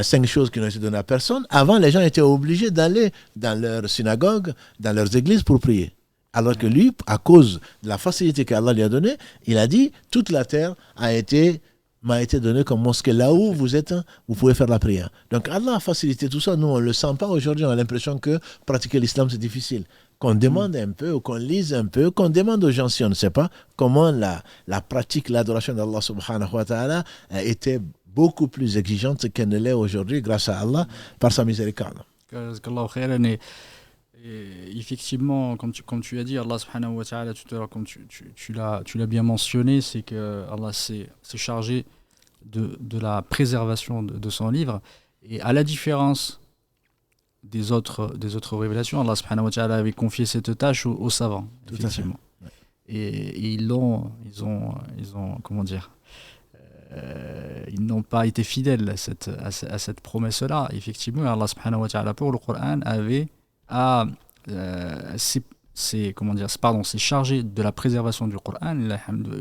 5 choses qui n'ont été données à personne. Avant, les gens étaient obligés d'aller dans leur synagogue, dans leurs églises pour prier. Alors que lui, à cause de la facilité qu'Allah lui a donnée, il a dit, toute la terre m'a été donnée comme mosquée. Là où vous êtes, vous pouvez faire la prière. Donc Allah a facilité tout ça. Nous, on ne le sent pas aujourd'hui. On a l'impression que pratiquer l'islam, c'est difficile. Qu'on demande un peu, ou qu'on lise un peu, qu'on demande aux gens si on ne sait pas comment la pratique, l'adoration d'Allah subhanahu wa ta'ala était beaucoup plus exigeante qu'elle ne l'est aujourd'hui grâce à Allah par sa miséricorde. Et effectivement, comme tu as dit, Allah subhanahu wa ta'ala tout à l'heure, comme tu l'as bien mentionné, c'est que Allah s'est chargé de la préservation de son livre. Et à la différence des autres révélations. Allah subhanahu wa ta'ala avait confié cette tâche aux savants, effectivement. Ouais. Et ils ont, comment dire, ils n'ont pas été fidèles à cette promesse-là. Effectivement, Allah subhanahu wa ta'ala pour le Coran s'est chargé de la préservation du Coran.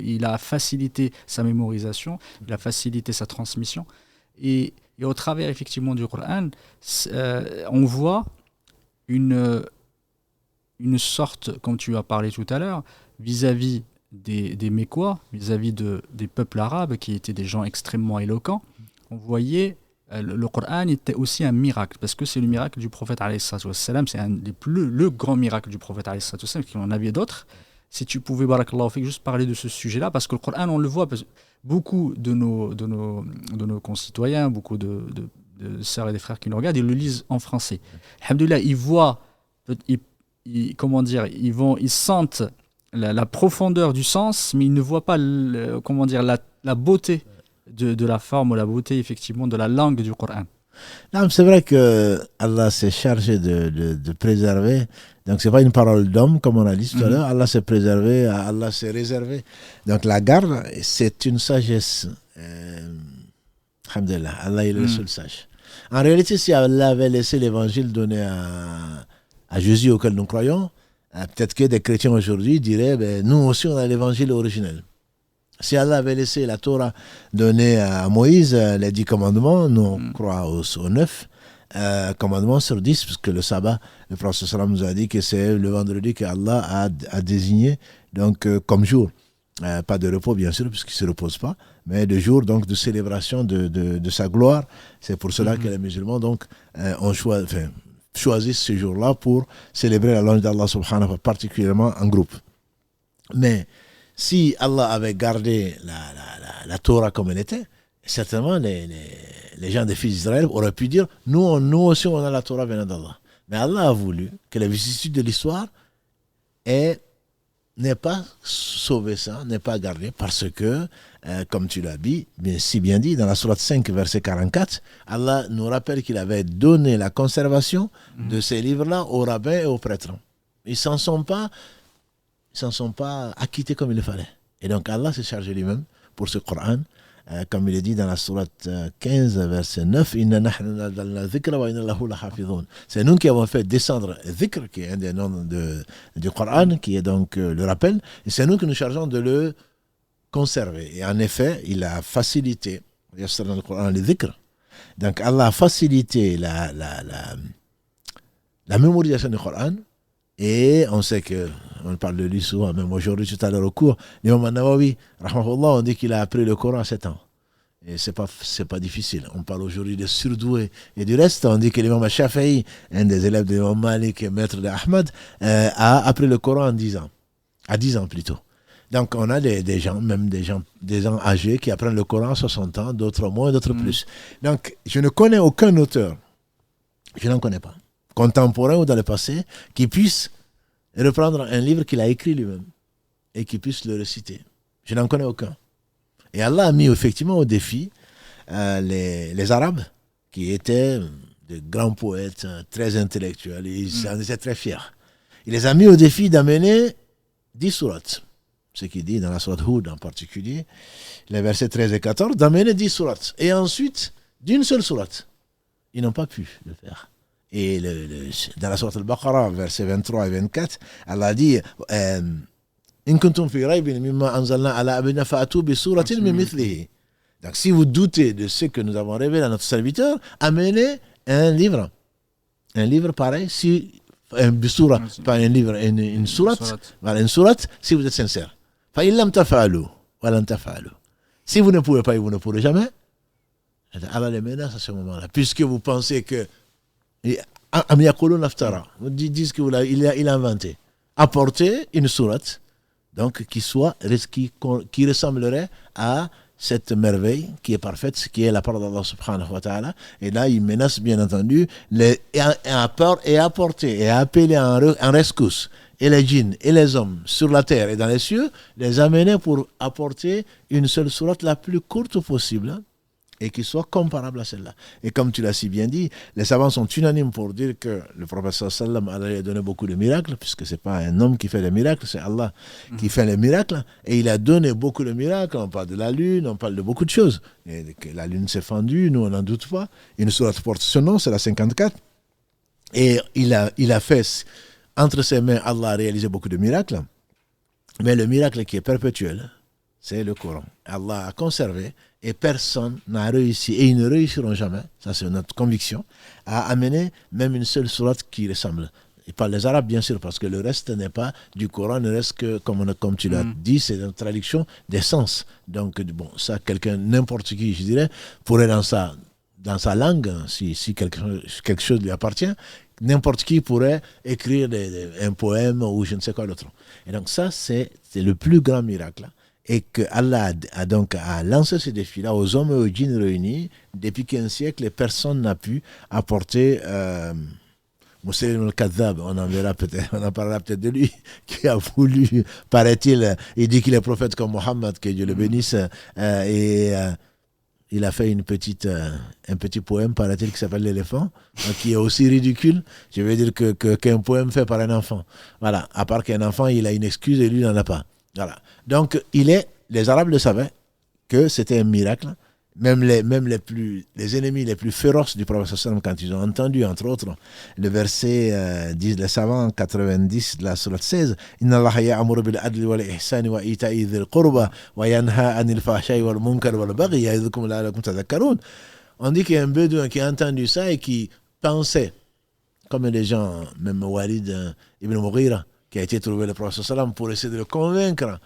Il a facilité sa mémorisation, il a facilité sa transmission. Et au travers effectivement du Coran, on voit une sorte, comme tu as parlé tout à l'heure, vis-à-vis des Mécois, vis-à-vis des peuples arabes qui étaient des gens extrêmement éloquents. On voyait le Coran était aussi un miracle, parce que c'est le miracle du prophète alayhi salatu wassalam, c'est le grand miracle du prophète alayhi salatu wassalam, qu'il y en avait d'autres. Si tu pouvais, barakallahu fik, juste parler de ce sujet-là, parce que le Coran, on le voit, beaucoup de nos concitoyens, beaucoup de sœurs et des frères qui nous regardent, ils le lisent en français. Alhamdoulilah, ils voient, ils sentent la profondeur du sens, mais ils ne voient pas la beauté de la forme ou la beauté effectivement de la langue du Coran. Non, c'est vrai que Allah s'est chargé de préserver. Donc c'est pas une parole d'homme comme on a dit tout à l'heure. Allah s'est préservé, Allah s'est réservé. Donc la garde, c'est une sagesse. Alhamdulillah, Allah est le seul sage. En réalité, si Allah avait laissé l'évangile donné à Jésus auquel nous croyons, peut-être que des chrétiens aujourd'hui diraient, nous aussi on a l'évangile originel. Si Allah avait laissé la Torah donnée à Moïse, les 10 commandements, nous on croit aux 9 commandements sur 10, parce que le sabbat, le prophète sallam nous a dit que c'est le vendredi qu'Allah a désigné donc, comme jour. Pas de repos bien sûr, puisqu'il ne se repose pas, mais de jour donc, de célébration de sa gloire. C'est pour cela que les musulmans donc, ont choisi ce jour-là pour célébrer la louange d'Allah subhanahu wa ta'ala, particulièrement en groupe. Mais si Allah avait gardé la Torah comme elle était, certainement les gens des fils d'Israël auraient pu dire nous aussi on a la Torah venant d'Allah. Mais Allah a voulu que les vicissitudes de l'histoire n'aient pas sauvé ça, n'aient pas gardé, parce que, comme tu l'as si bien dit, dans la sourate 5, verset 44, Allah nous rappelle qu'il avait donné la conservation de ces livres-là aux rabbins et aux prêtres. Ils s'en sont pas acquittés comme il le fallait. Et donc Allah s'est chargé lui-même pour ce Coran, comme il est dit dans la sourate 15, verset 9, c'est nous qui avons fait descendre Dhikr, qui est un des noms du Coran, qui est donc le rappel, et c'est nous qui nous chargeons de le conserver. Et en effet, il a facilité, dans le Coran, le Dhikr. Donc Allah a facilité la mémorisation du Coran. Et on sait que, on parle de lui souvent, même aujourd'hui, tout à l'heure au cours, l'imam An-Nawawi, rahmahullah, on dit qu'il a appris le Coran à 7 ans. Et c'est pas difficile. On parle aujourd'hui des surdoués. Et du reste, on dit que l'imam Shafi'i, un des élèves de l'imam Malik et maître d'Ahmad, a appris le Coran en 10 ans. À 10 ans plutôt. Donc on a des gens âgés qui apprennent le Coran à 60 ans, d'autres moins, d'autres plus. Donc je ne connais aucun auteur, je n'en connais pas, contemporain ou dans le passé, qui puisse reprendre un livre qu'il a écrit lui-même et qui puisse le réciter. Je n'en connais aucun. Et Allah a mis effectivement au défi les Arabes, qui étaient de grands poètes, très intellectuels, ils en étaient très fiers. Il les a mis au défi d'amener 10 sourates, ce qui dit dans la sourate Hud en particulier, les versets 13 et 14, d'amener 10 sourates. Et ensuite, d'une seule sourate. Ils n'ont pas pu le faire. Et dans la sourate Al-Baqarah, versets 23 et 24, Allah dit In kuntum fi raybin mimma anzalna ala abdina fa'atu bi suratin min mithlihi. Donc si vous doutez de ce que nous avons révélé à notre serviteur, amenez un livre pareil, pas un livre, une sourate, voilà, une sourate, si vous êtes sincère. Fa illam taf'alu wa lan taf'alu. Si vous ne pouvez pas et vous ne pourrez jamais, Allah les menace à ce moment-là, puisque vous pensez que vous dites qu'il a inventé. Apporter une sourate, donc qui ressemblerait à cette merveille qui est parfaite, qui est la parole d'Allah subhanahu wa ta'ala. Et là, il menace bien entendu et apporter et appeler en rescousse et les djinns et les hommes sur la terre et dans les cieux, les amener pour apporter une seule sourate la plus courte possible, et qui soit comparable à celle-là. Et comme tu l'as si bien dit, les savants sont unanimes pour dire que le prophète sallam a donné beaucoup de miracles, puisque ce n'est pas un homme qui fait des miracles, c'est Allah qui fait les miracles, et il a donné beaucoup de miracles. On parle de la lune, on parle de beaucoup de choses. Et que la lune s'est fendue, nous on n'en doute pas. Une sourate porte ce nom, c'est la 54. Et il a fait, entre ses mains, Allah a réalisé beaucoup de miracles, mais le miracle qui est perpétuel, c'est le Coran. Allah a conservé et personne n'a réussi, et ils ne réussiront jamais, ça c'est notre conviction, à amener même une seule sourate qui ressemble. Il parle des Arabes bien sûr, parce que le reste n'est pas du Coran, ne reste que, comme tu l'as dit, c'est une traduction des sens. Donc bon, ça quelqu'un, n'importe qui, je dirais, pourrait dans sa langue, si quelque chose lui appartient, n'importe qui pourrait écrire un poème ou je ne sais quoi d'autre. Et donc ça, c'est le plus grand miracle. Et que Allah a lancé ce défi-là aux hommes et aux djinns réunis depuis qu'un siècle, personne n'a pu apporter Moussaïlim al-Kadhab, on en parlera peut-être de lui, qui a voulu, paraît-il, il dit qu'il est prophète comme Mohammed, que Dieu le bénisse, il a fait un petit poème, paraît-il, qui s'appelle L'éléphant, qui est aussi ridicule. Je veux dire qu'un poème fait par un enfant. Voilà, à part qu'un enfant, il a une excuse et lui, il n'en a pas. Voilà. Donc, les Arabes le savaient, que c'était un miracle. Même les ennemis les plus féroces du prophète sallam, quand ils ont entendu, entre autres, le verset, disent les savants, 90 de la sourate 16, Inna Allah ya'muru bil adli wal ihsani wa ita'i dhil qurba wa yanha anil fahsha'i wal munkar wal baghi ya'idhukum la'allakum tadhakkarun. On dit qu'il y a un bédouin qui a entendu ça et qui pensait, comme les gens, même Walid ibn Mughira, qui a été trouvé le prophète sallam pour essayer de le convaincre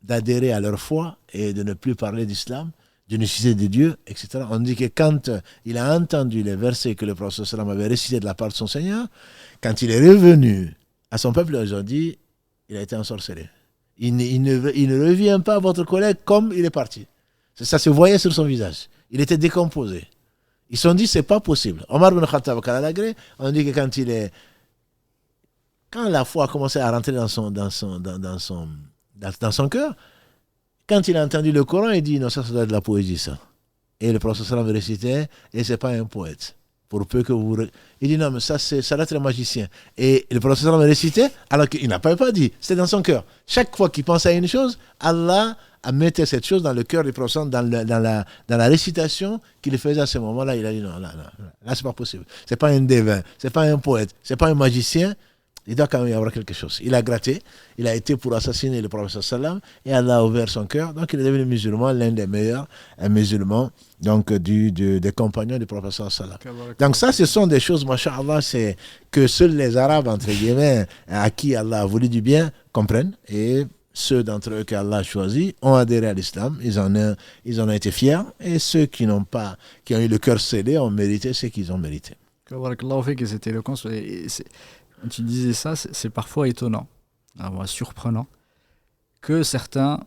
d'adhérer à leur foi et de ne plus parler d'islam, d'unicité de Dieu, etc. On dit que quand il a entendu les versets que le prophète sallam avait récités de la part de son Seigneur, quand il est revenu à son peuple, ils ont dit, il a été ensorcelé. Il ne revient pas à votre collègue comme il est parti. Ça se voyait sur son visage. Il était décomposé. Ils se sont dit, c'est pas possible. Omar ibn Khattab, on dit que quand la foi a commencé à rentrer dans son cœur, quand il a entendu le Coran, il dit non, ça doit être de la poésie, ça. Et le prophète sallam récitait, et c'est pas un poète. Pour peu que vous. Il dit non, mais ça doit être un magicien. Et le prophète sallam récitait, alors qu'il n'a pas dit, c'était dans son cœur. Chaque fois qu'il pensait à une chose, Allah mettait cette chose dans le cœur du prophète, dans la récitation qu'il faisait à ce moment-là. Il a dit non, là, c'est pas possible. C'est pas un devin, c'est pas un poète, c'est pas un magicien. Il doit quand même y avoir quelque chose. Il a gratté, il a été pour assassiner le prophète sallam et Allah a ouvert son cœur. Donc il est devenu musulman, l'un des meilleurs musulmans donc, des compagnons du prophète sallam. Donc ça, ce sont des choses, masha'Allah, c'est que seuls les Arabes, entre guillemets, à qui Allah a voulu du bien, comprennent. Et ceux d'entre eux qu'Allah a choisis ont adhéré à l'islam, ils en ont été fiers. Et ceux qui ont eu le cœur scellé ont mérité ce qu'ils ont mérité. C'était le quand tu disais ça, c'est parfois étonnant, surprenant, que certains,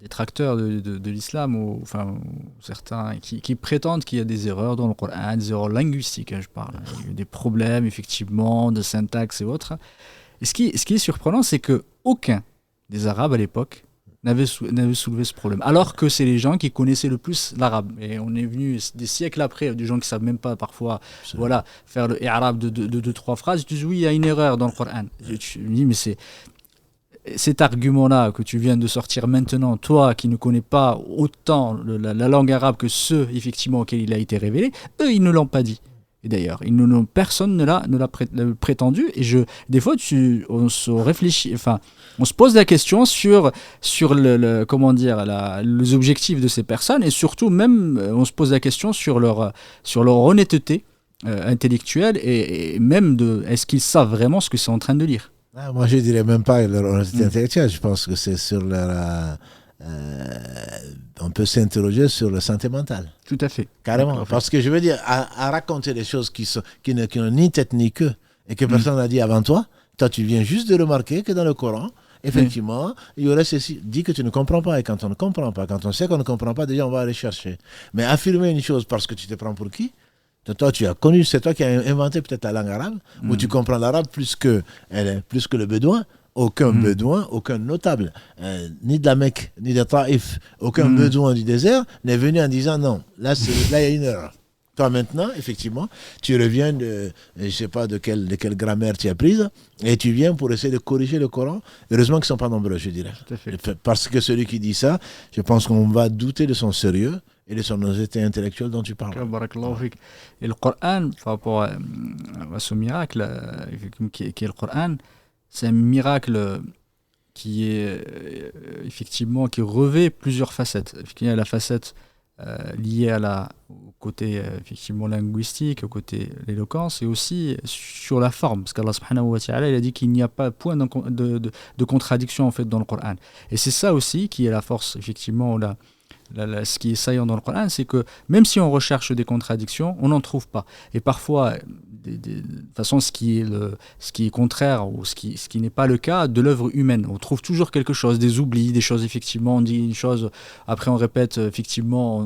détracteurs de l'islam, ou certains qui prétendent qu'il y a des erreurs dans le Coran, des erreurs linguistiques, je parle, il y a des problèmes effectivement de syntaxe et autres. Et ce qui est surprenant, c'est qu'aucun des Arabes à l'époque n'avait soulevé ce problème, alors que c'est les gens qui connaissaient le plus l'arabe. Et on est venu des siècles après, des gens qui ne savent même pas parfois faire le i'rab de 2-3 phrases. Tu dis oui, il y a une erreur dans le Coran. Je me dis, mais c'est cet argument-là que tu viens de sortir maintenant, toi qui ne connais pas autant la langue arabe que ceux effectivement auxquels il a été révélé, eux ils ne l'ont pas dit. Et d'ailleurs, personne ne l'a prétendu. Et des fois, on se réfléchit, on se pose la question sur les objectifs de ces personnes, et surtout même, on se pose la question sur leur honnêteté intellectuelle et même est-ce qu'ils savent vraiment ce que c'est en train de lire. Moi, je dirais même pas leur honnêteté intellectuelle. Je pense que c'est sur leur on peut s'interroger sur la santé mentale. Tout à fait. Carrément. Parce que je veux dire, à raconter des choses qui n'ont ni tête ni queue et que personne n'a dit avant toi, tu viens juste de remarquer que dans le Coran, effectivement, il y aurait ceci. Dis que tu ne comprends pas. Et quand on ne comprend pas, quand on sait qu'on ne comprend pas, déjà on va aller chercher. Mais affirmer une chose parce que tu te prends pour qui? Toi, tu as connu, c'est toi qui as inventé peut-être la langue arabe, où tu comprends l'arabe plus que le bédouin. aucun bédouin, aucun notable, ni de la Mecque, ni de Taïf, aucun bédouin du désert n'est venu en disant non, là il y a une erreur. Toi maintenant, effectivement, tu reviens je ne sais pas de quelle grammaire tu as prise, et tu viens pour essayer de corriger le Coran. Heureusement qu'ils ne sont pas nombreux, je dirais. Tout à fait. Parce que celui qui dit ça, je pense qu'on va douter de son sérieux et de son honnêteté intellectuelle dont tu parles. Barakallahu fik. Et le Coran, par rapport à ce miracle qui est le Coran, c'est un miracle qui est effectivement qui revêt plusieurs facettes. Il y a la facette liée au côté effectivement linguistique, au côté l'éloquence, et aussi sur la forme, parce qu'Allah subhanahu wa ta'ala il a dit qu'il n'y a pas point de contradiction en fait dans le Coran. Et c'est ça aussi qui est la force effectivement ce qui est saillant dans le Coran, c'est que même si on recherche des contradictions, on n'en trouve pas. Et parfois, de façon, ce qui est contraire ou ce qui n'est pas le cas de l'œuvre humaine. On trouve toujours quelque chose, des oublis, des choses effectivement, on dit une chose, après on répète effectivement,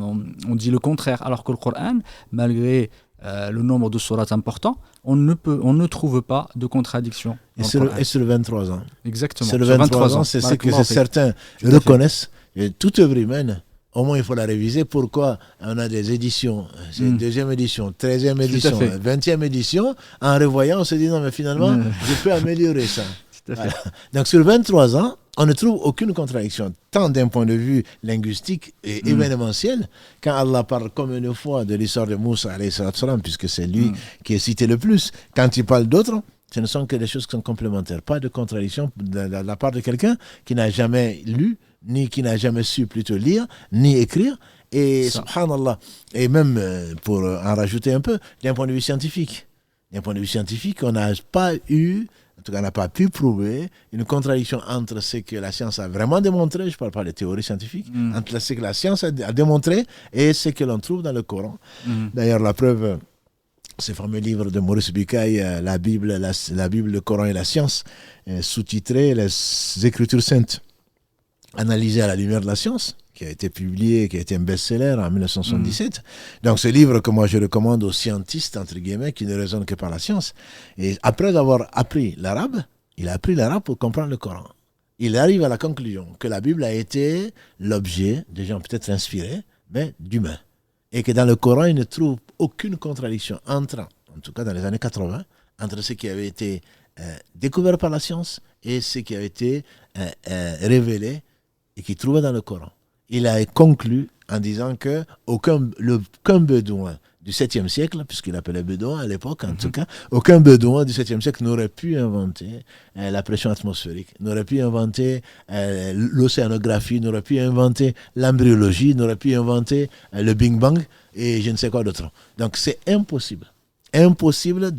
on dit le contraire. Alors que le Coran, malgré le nombre de sourates important, on ne trouve pas de contradiction. Et c'est le 23 ans. Exactement. C'est le 23 ans, c'est ce que certains reconnaissent. Et toute œuvre humaine, au moins il faut la réviser. Pourquoi on a des éditions, c'est une deuxième édition, 13e édition, 20e édition. En revoyant, on se dit non mais finalement, je peux améliorer ça. Voilà. Donc sur 23 ans, on ne trouve aucune contradiction, tant d'un point de vue linguistique et événementiel, quand Allah parle comme une fois de l'histoire de Moussa, puisque c'est lui qui est cité le plus, quand il parle d'autres, ce ne sont que des choses qui sont complémentaires. Pas de contradiction de la part de quelqu'un qui n'a jamais lu, ni qui n'a jamais su plutôt lire, ni écrire. Et subhanallah, et même pour en rajouter un peu, d'un point de vue scientifique. D'un point de vue scientifique, on n'a pas eu, en tout cas on n'a pas pu prouver une contradiction entre ce que la science a vraiment démontré, je ne parle pas de théorie scientifique, entre ce que la science a démontré et ce que l'on trouve dans le Coran. D'ailleurs, la preuve, ce fameux livre de Maurice Bucaille, la Bible, le Coran et la science, sous-titré Les Écritures saintes, analysées à la lumière de la science, qui a été publié, qui a été un best-seller en 1977. Donc ce livre que moi je recommande aux scientistes, entre guillemets, qui ne raisonnent que par la science. Et après avoir appris l'arabe, il a appris l'arabe pour comprendre le Coran. Il arrive à la conclusion que la Bible a été l'objet de gens peut-être inspirés, mais d'humains. Et que dans le Coran, il ne trouve aucune contradiction entre, en tout cas dans les années 80, entre ce qui avait été découvert par la science et ce qui avait été révélé et qui trouvait dans le Coran. Il a conclu en disant qu'aucun bédouin du 7e siècle, puisqu'il appelait bédouin à l'époque en tout cas, aucun bédouin du 7e siècle n'aurait pu inventer la pression atmosphérique, n'aurait pu inventer l'océanographie, n'aurait pu inventer l'embryologie, n'aurait pu inventer le Big Bang et je ne sais quoi d'autre. Donc c'est impossible. Impossible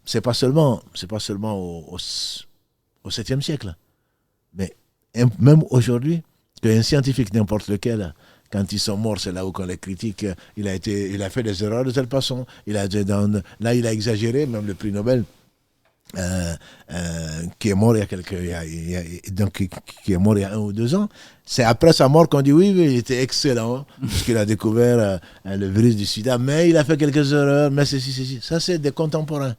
c'est pas seulement au 7e siècle, mais même aujourd'hui, qu'un scientifique, n'importe lequel, quand ils sont morts, c'est là où on les critique, il a fait des erreurs de telle façon, il a exagéré, même le prix Nobel, qui est mort qui est mort il y a 1 ou 2 ans, c'est après sa mort qu'on dit oui, il était excellent, parce qu'il a découvert le virus du sida, mais il a fait quelques erreurs, mais ceci. Ça, c'est des contemporains.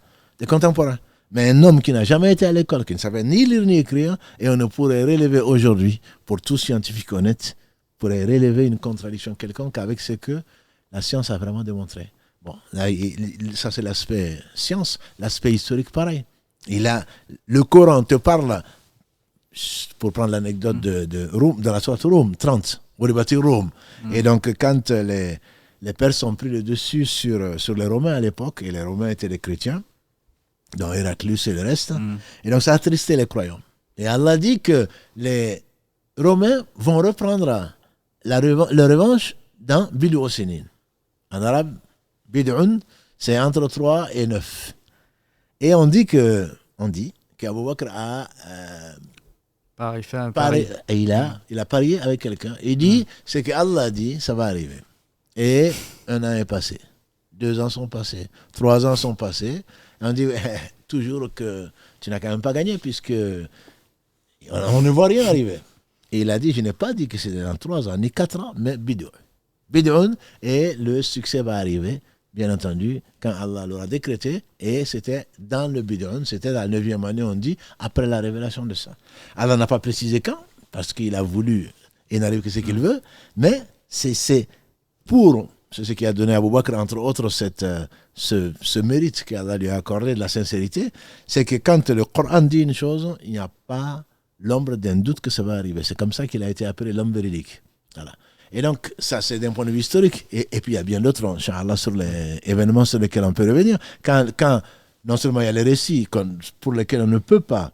Mais un homme qui n'a jamais été à l'école, qui ne savait ni lire ni écrire, et on ne pourrait relever aujourd'hui, pour tout scientifique honnête, pourrait relever une contradiction quelconque avec ce que la science a vraiment démontré. Bon, là, ça c'est l'aspect science, l'aspect historique pareil. Le Coran te parle, pour prendre l'anecdote de la sourate Rum, 30, Rum. Et donc quand les Perses ont pris le dessus sur les Romains à l'époque, et les Romains étaient des chrétiens, dont Héraclius et le reste. Et donc ça a attristé les croyants. Et Allah dit que les Romains vont reprendre leur revanche dans Bid'u Sinin. En arabe, Bid'un, c'est entre 3 et 9. Et on dit qu'Abou Bakr a il a parié avec quelqu'un. Il dit, c'est que Allah dit, ça va arriver. Et 1 an est passé. 2 ans sont passés. 3 ans sont passés. On dit toujours que tu n'as quand même pas gagné puisque on ne voit rien arriver. Et il a dit, je n'ai pas dit que c'était dans 3 ans, ni 4 ans, mais Bid'un. Bid'un, et le succès va arriver bien entendu, quand Allah l'aura décrété, et c'était dans le bidon, c'était la 9e année, on dit, après la révélation de ça. Allah n'a pas précisé quand, parce qu'il a voulu, et n'arrive que ce qu'il veut, mais c'est ce qui a donné à Abu Bakr, entre autres, ce mérite qu'Allah lui a accordé de la sincérité, c'est que quand le Coran dit une chose, il n'y a pas l'ombre d'un doute que ça va arriver. C'est comme ça qu'il a été appelé l'homme véridique. Voilà. Et donc, ça, c'est d'un point de vue historique. Et puis, il y a bien d'autres, Inch'Allah, sur les événements sur lesquels on peut revenir. Quand non seulement il y a les récits pour lesquels on ne peut pas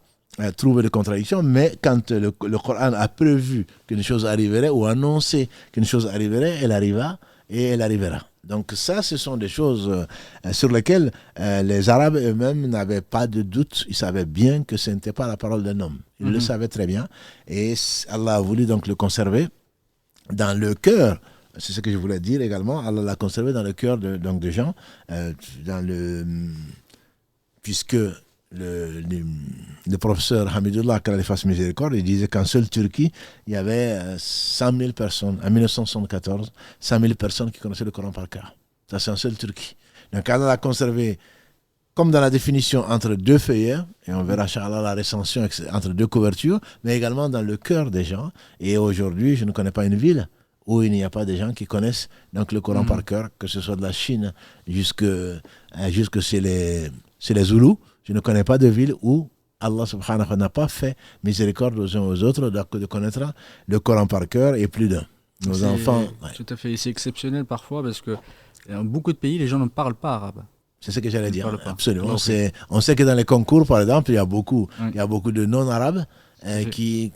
trouver de contradiction, mais quand le Coran a prévu qu'une chose arriverait ou annoncé qu'une chose arriverait, elle arriva et elle arrivera. Donc ça, ce sont des choses sur lesquelles les Arabes eux-mêmes n'avaient pas de doute. Ils savaient bien que ce n'était pas la parole d'un homme. Ils le savaient très bien. Et Allah a voulu donc le conserver dans le cœur. C'est ce que je voulais dire également. Allah l'a conservé dans le cœur de gens, puisque le professeur Hamidullah, qu'Allah lui fasse miséricorde, il disait qu'en seule Turquie, il y avait 100 000 personnes, en 1974, 100 000 personnes qui connaissaient le Coran par cœur. Ça, c'est en seule Turquie. Donc, Allah l'a conservé, comme dans la définition, entre deux feuillets, et on verra, Inch'Allah, la recension entre deux couvertures, mais également dans le cœur des gens. Et aujourd'hui, je ne connais pas une ville où il n'y a pas de gens qui connaissent donc, le Coran par cœur, que ce soit de la Chine jusque chez les Zoulous. Je ne connais pas de ville où Allah subhanahu wa ta'ala n'a pas fait miséricorde aux uns aux autres de connaître le Coran par cœur et plus d'un. Nos enfants... Ouais. Tout à fait. C'est exceptionnel parfois parce que dans beaucoup de pays, les gens ne parlent pas arabe. C'est ce que j'allais dire. Absolument. On sait que dans les concours, par exemple, il y a beaucoup de non-arabes qui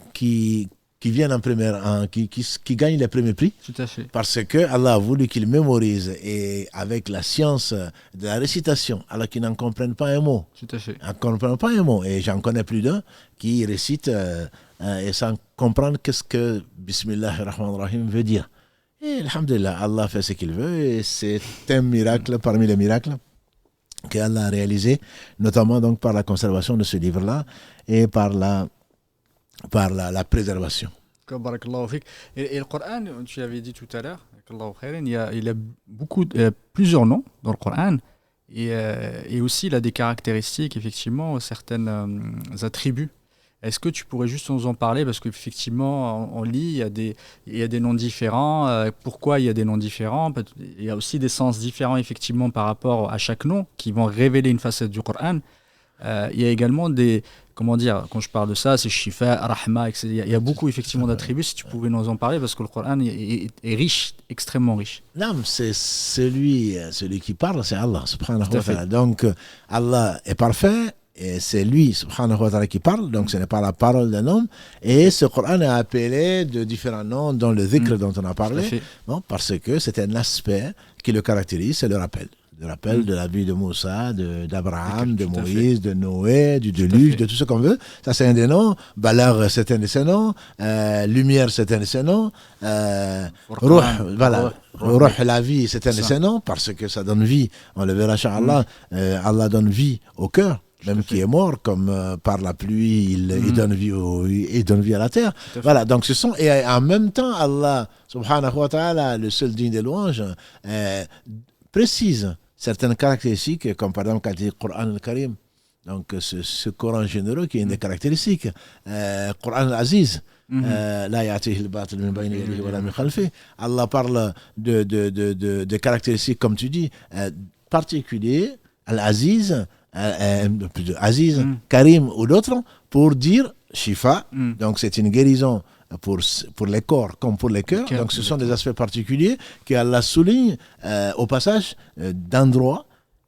viennent en première, qui gagnent les premiers prix. Tout à fait. Parce que Allah a voulu qu'ils mémorisent et avec la science de la récitation, alors qu'ils n'en comprennent pas un mot. Tout à fait. Ils n'en comprennent pas un mot. Et j'en connais plus d'un qui récite et sans comprendre qu'est-ce que Bismillahirrahmanirrahim veut dire. Et alhamdulillah, Allah fait ce qu'il veut et c'est un miracle parmi les miracles qu'Allah a réalisé, notamment donc par la conservation de ce livre-là et par la préservation. Et le Coran, tu l'avais dit tout à l'heure, il y a plusieurs noms dans le Coran et aussi il a des caractéristiques, effectivement, certains attributs. Est-ce que tu pourrais juste nous en parler? Parce qu'effectivement, on lit, il y a des noms différents. Pourquoi il y a des noms différents? Il y a aussi des sens différents, effectivement, par rapport à chaque nom qui vont révéler une facette du Coran. Il y a également des... Comment dire, quand je parle de ça, c'est Shifa, Rahma, etc. Il y a beaucoup, effectivement, d'attributs. Si tu pouvais nous en parler, parce que le Coran est riche, extrêmement riche. Non, c'est celui qui parle, c'est Allah, subhanahu wa ta'ala. Donc, Allah est parfait. Et c'est lui, subhanahu wa ta'ala, qui parle, donc ce n'est pas la parole d'un homme. Et ce Coran est appelé de différents noms, dont le dhikr dont on a parlé, bon, parce que c'est un aspect qui le caractérise, c'est le rappel. Le rappel de la vie de Moussa, d'Abraham, de Moïse, de Noé, du déluge, de tout ce qu'on veut. Ça, c'est un des noms. Balagh, c'est un de ses noms. Lumière, c'est un de ses noms. Ruh, voilà. Ruh, la vie, c'est un de ses noms, parce que ça donne vie. On le verra, Inch'Allah. Allah donne vie au cœur. Même qui est mort, comme par la pluie, il donne vie à la terre. Voilà, donc ce sont, et en même temps, Allah, subhanahu wa ta'ala, le seul digne des louanges, précise certaines caractéristiques, comme par exemple quand il dit Coran al-Karim, donc ce Coran généreux qui est une des caractéristiques, Coran al-Aziz, la ya'tihi al-batil min bayni yadihi wa la min khalfihi. Allah parle de caractéristiques, comme tu dis, particuliers, al-Aziz, Aziz, Karim ou d'autres, pour dire Shifa, donc c'est une guérison pour les corps comme pour les cœurs. Donc ce sont des aspects particuliers qu'Allah souligne au passage d'endroits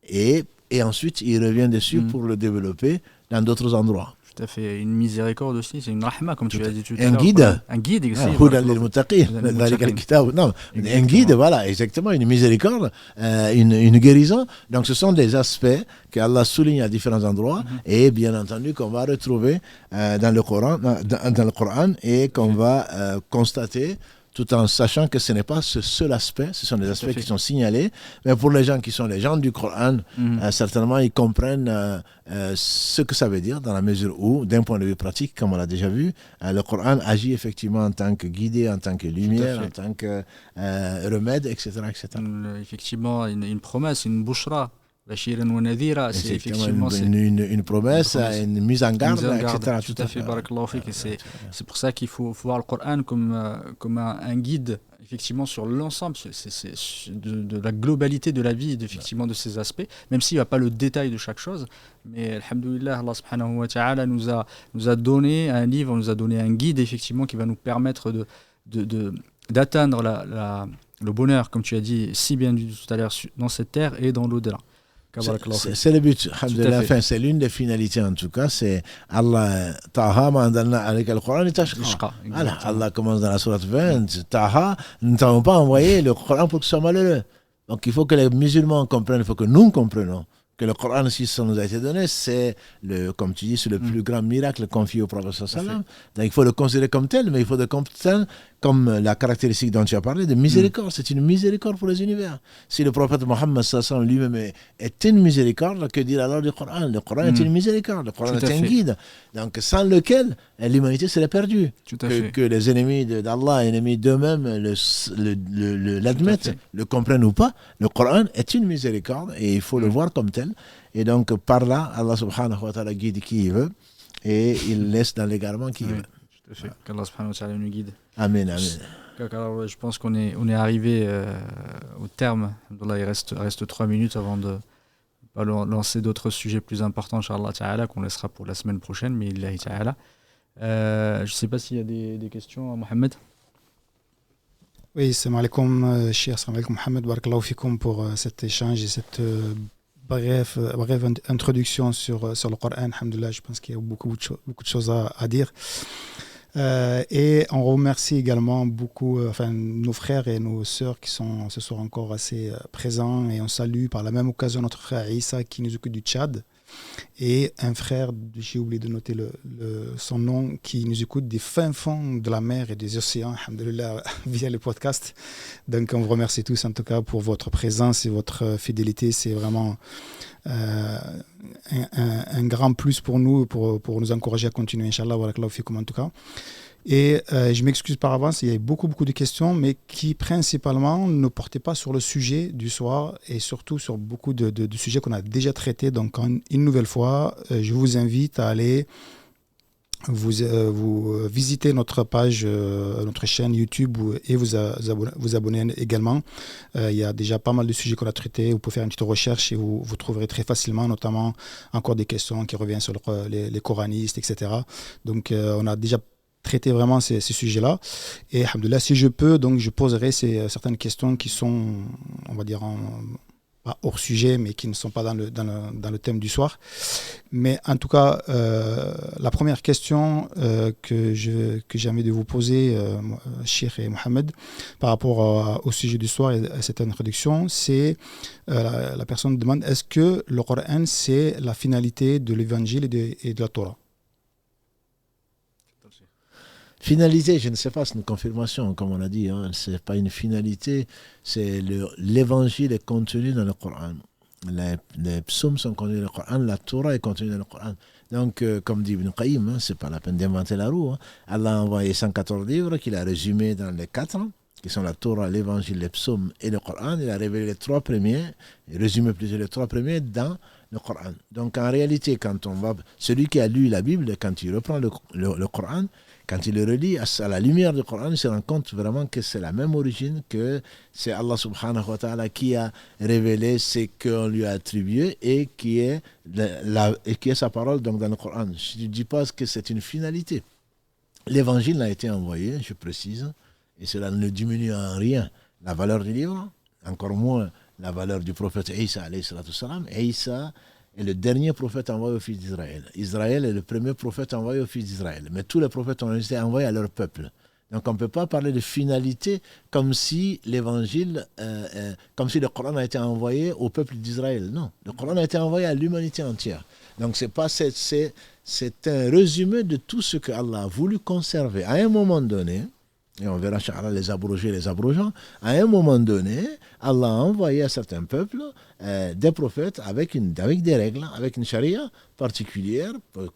et ensuite il revient dessus pour le développer dans d'autres endroits. Tout à fait. Une miséricorde aussi, c'est une rahma, comme tu l'as dit tout à l'heure. Un guide aussi. Un guide, voilà, exactement, une miséricorde, une guérison. Donc ce sont des aspects qu'Allah souligne à différents endroits et bien entendu qu'on va retrouver dans le Coran et qu'on va constater tout en sachant que ce n'est pas ce seul aspect, ce sont des aspects qui sont signalés, mais pour les gens qui sont les gens du Coran, certainement ils comprennent ce que ça veut dire dans la mesure où, d'un point de vue pratique, comme on l'a déjà vu, le Coran agit effectivement en tant que guidé, en tant que lumière, en tant que remède, etc. Effectivement, une promesse, une bouchra. C'est effectivement une promesse, une mise en garde, etc. Tout à fait, barakallahu fik. C'est pour ça qu'il faut voir le Coran comme un guide effectivement sur l'ensemble de la globalité de la vie, effectivement de ces aspects, même s'il n'y a pas le détail de chaque chose. Mais alhamdoulilah, Allah subhanahu wa ta'ala nous a donné un livre, nous a donné un guide effectivement qui va nous permettre d'atteindre le bonheur, comme tu as dit si bien dit tout à l'heure, dans cette terre et dans l'au-delà. C'est le but, enfin, c'est l'une des finalités en tout cas, c'est Allah Taha ma'andalna alayka al-Qur'an litashqa. Voilà, Allah commence dans la sourate 20, Taha, nous ne t'avons pas envoyé le Coran pour que tu sois malheureux. Donc il faut que les musulmans comprennent, il faut que nous comprenions que le Coran, si ça nous a été donné, c'est comme tu dis, c'est le plus grand miracle confié au prophète sallallahu. Donc il faut le considérer comme tel, mais il faut le considérer comme la caractéristique dont tu as parlé, de miséricorde. C'est une miséricorde pour les univers. Si le prophète Mohammed sallallahu lui-même est une miséricorde, que dire alors du Coran? Le Coran est une miséricorde, le Coran est un guide. Donc sans lequel l'humanité serait perdue. Que les ennemis d'Allah, ennemis d'eux-mêmes, l'admettent, le comprennent ou pas, le Coran est une miséricorde et il faut le voir comme tel. Et donc par là, Allah subhanahu wa ta'ala guide qui il veut et il laisse dans l'égarement qui il veut. Qu'Allah subhanahu wa ta'ala nous guide. Amen, amen. Alors, je pense qu'on est arrivé au terme. Là, il reste 3 minutes avant de lancer d'autres sujets plus importants, Inch'Allah ta'ala, qu'on laissera pour la semaine prochaine, mais Illahi ta'ala. Je ne sais pas s'il y a des questions à Mohamed. Oui, salam alaikum, Cheikh, salam alaikum, Mohamed, barakallahu fikum pour cet échange et cette brève introduction sur le Coran. Alhamdulillah, je pense qu'il y a beaucoup de choses à dire. Et on remercie également beaucoup nos frères et nos sœurs qui sont ce soir encore assez présents, et on salue par la même occasion notre frère Issa qui nous occupe du Tchad et un frère, j'ai oublié de noter son nom, qui nous écoute des fins fonds de la mer et des océans, alhamdoulilah, via le podcast. Donc on vous remercie tous en tout cas pour votre présence et votre fidélité. C'est vraiment un grand plus pour nous, pour nous encourager à continuer, Inch'Allah, barakallahu fikum en tout cas. Et je m'excuse par avance, il y a beaucoup de questions, mais qui principalement ne portaient pas sur le sujet du soir et surtout sur beaucoup de sujets qu'on a déjà traités. Donc une nouvelle fois, je vous invite à aller vous visiter notre page, notre chaîne YouTube et vous abonner également. Il y a déjà pas mal de sujets qu'on a traités. Vous pouvez faire une petite recherche et vous trouverez très facilement, notamment encore des questions qui reviennent sur les coranistes, etc. Donc on a déjà traiter vraiment ces sujets-là. Et alhamdoulilah, si je peux, donc je poserai certaines questions qui sont, on va dire, pas hors sujet, mais qui ne sont pas dans le thème du soir. Mais en tout cas, la première question que j'ai envie de vous poser, Cheikh et Mohamed, par rapport au sujet du soir et à cette introduction, c'est la personne demande, est-ce que le Coran, c'est la finalité de l'évangile et de la Torah? Finalité, je ne sais pas, c'est une confirmation, comme on a dit. Ce n'est pas une finalité, c'est l'évangile est contenu dans le Coran. Les psaumes sont contenus dans le Coran, la Torah est contenue dans le Coran. Donc, comme dit Ibn Qayyim, ce n'est pas la peine d'inventer la roue. Allah a envoyé 114 livres qu'il a résumés dans les 4, qui sont la Torah, l'évangile, les psaumes et le Coran. Il a révélé les 3 premiers, résumé plutôt les 3 premiers dans le Coran. Donc, en réalité, celui qui a lu la Bible, quand il reprend le Coran, quand il le relit à la lumière du Coran, il se rend compte vraiment que c'est la même origine, que c'est Allah subhanahu wa ta'ala qui a révélé ce qu'on lui a attribué et qui est sa parole donc, dans le Coran. Je ne dis pas que c'est une finalité. L'évangile a été envoyé, je précise, et cela ne diminue en rien la valeur du livre, encore moins la valeur du prophète Isa alayhi salatu salam. Isa est le dernier prophète envoyé aux fils d'Israël. Israël est le premier prophète envoyé aux fils d'Israël. Mais tous les prophètes ont été envoyés à leur peuple. Donc on ne peut pas parler de finalité comme si l'évangile, comme si le Coran a été envoyé au peuple d'Israël. Non, le Coran a été envoyé à l'humanité entière. Donc c'est un résumé de tout ce que Allah a voulu conserver. À un moment donné, et on verra les abrogés, les abrogeants, à un moment donné, Allah a envoyé à certains peuples des prophètes avec des règles, avec une charia particulière,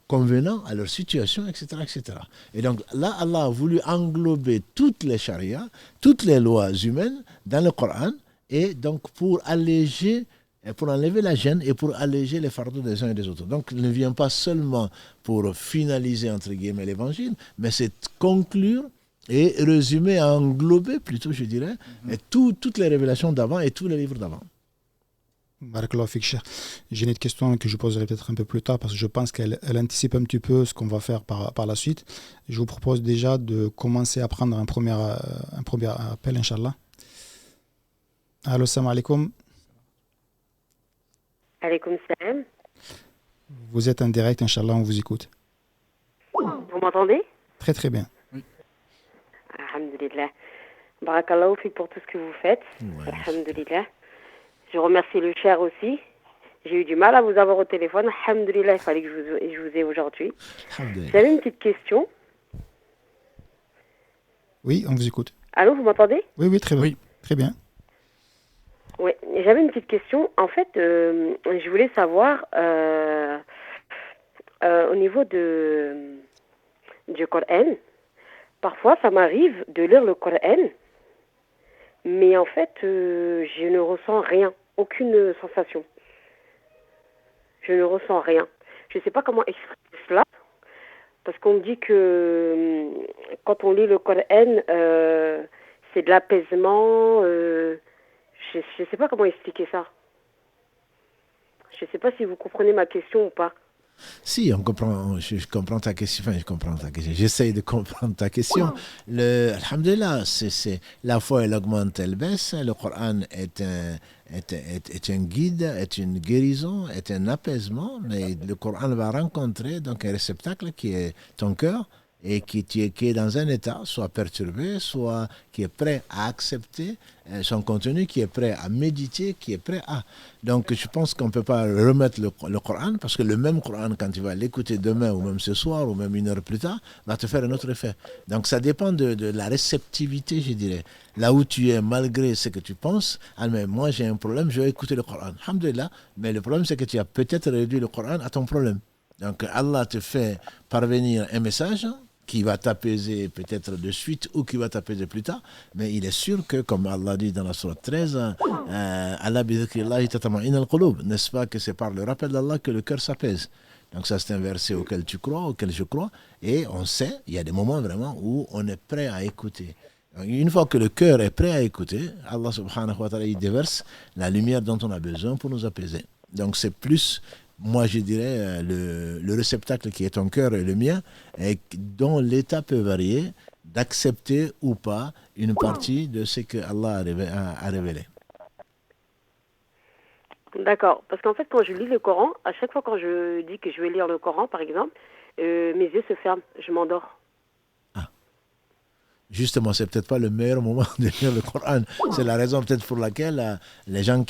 convenant à leur situation, etc., etc. Et donc là, Allah a voulu englober toutes les charias, toutes les lois humaines dans le Coran, et donc pour enlever la gêne et pour alléger les fardeaux des uns et des autres. Donc, il ne vient pas seulement pour finaliser, entre guillemets, l'évangile, mais c'est conclure et résumer, englober plutôt, je dirais, et toutes les révélations d'avant et tous les livres d'avant. Barakallahu fik, Cheikh. J'ai une autre question que je poserai peut-être un peu plus tard parce que je pense qu'elle anticipe un petit peu ce qu'on va faire par la suite. Je vous propose déjà de commencer à prendre un premier appel, Inch'Allah. Allô, salam alaikum. Alaykoum salam. Vous êtes en direct, Inch'Allah, on vous écoute. Vous m'entendez? Très très bien. Alhamdulillah. Barakallahu fik pour tout ce que vous faites. Ouais. Alhamdulillah. Je remercie le cher aussi. J'ai eu du mal à vous avoir au téléphone. Alhamdulillah, il fallait que je vous ai aujourd'hui. J'avais une petite question. Oui, on vous écoute. Allô, vous m'entendez? Oui, très bien. Oui. Très bien. Oui, j'avais une petite question. En fait, je voulais savoir au niveau du Coran, parfois ça m'arrive de lire le Coran, mais en fait, je ne ressens rien, aucune sensation. Je ne ressens rien. Je ne sais pas comment expliquer cela, parce qu'on me dit que quand on lit le Coran, c'est de l'apaisement. Je ne sais pas comment expliquer ça. Je ne sais pas si vous comprenez ma question ou pas. Si, on comprend, je comprends ta question, enfin je comprends ta question, j'essaye de comprendre ta question. Alhamdulillah, la foi elle augmente, elle baisse, le Coran est un guide, est une guérison, est un apaisement, mais le Coran va rencontrer donc un réceptacle qui est ton cœur et qui est dans un état soit perturbé, soit qui est prêt à accepter son contenu, qui est prêt à méditer, qui est prêt à... Donc je pense qu'on ne peut pas remettre le Coran, parce que le même Coran, quand tu vas l'écouter demain, ou même ce soir, ou même une heure plus tard, va te faire un autre effet. Donc ça dépend de la réceptivité, je dirais. Là où tu es, malgré ce que tu penses, mais moi j'ai un problème, je vais écouter le Coran. Alhamdulillah, mais le problème c'est que tu as peut-être réduit le Coran à ton problème. Donc Allah te fait parvenir un message qui va t'apaiser peut-être de suite ou qui va t'apaiser plus tard, mais il est sûr que, comme Allah dit dans la sourate 13, Allah bi dhikrillahi tatma'innu al-qulub, n'est-ce pas que c'est par le rappel d'Allah que le cœur s'apaise. Donc ça c'est un verset auquel tu crois, auquel je crois, et on sait, il y a des moments vraiment où on est prêt à écouter. Donc, une fois que le cœur est prêt à écouter, Allah subhanahu wa ta'ala il déverse la lumière dont on a besoin pour nous apaiser. Donc c'est plus... Moi, je dirais le réceptacle qui est ton cœur et le mien, et dont l'état peut varier d'accepter ou pas une partie de ce que Allah a révélé. D'accord. Parce qu'en fait, quand je lis le Coran, à chaque fois quand je dis que je vais lire le Coran, par exemple, mes yeux se ferment, je m'endors. Justement, c'est peut-être pas le meilleur moment de lire le Coran. C'est la raison peut-être pour laquelle les gens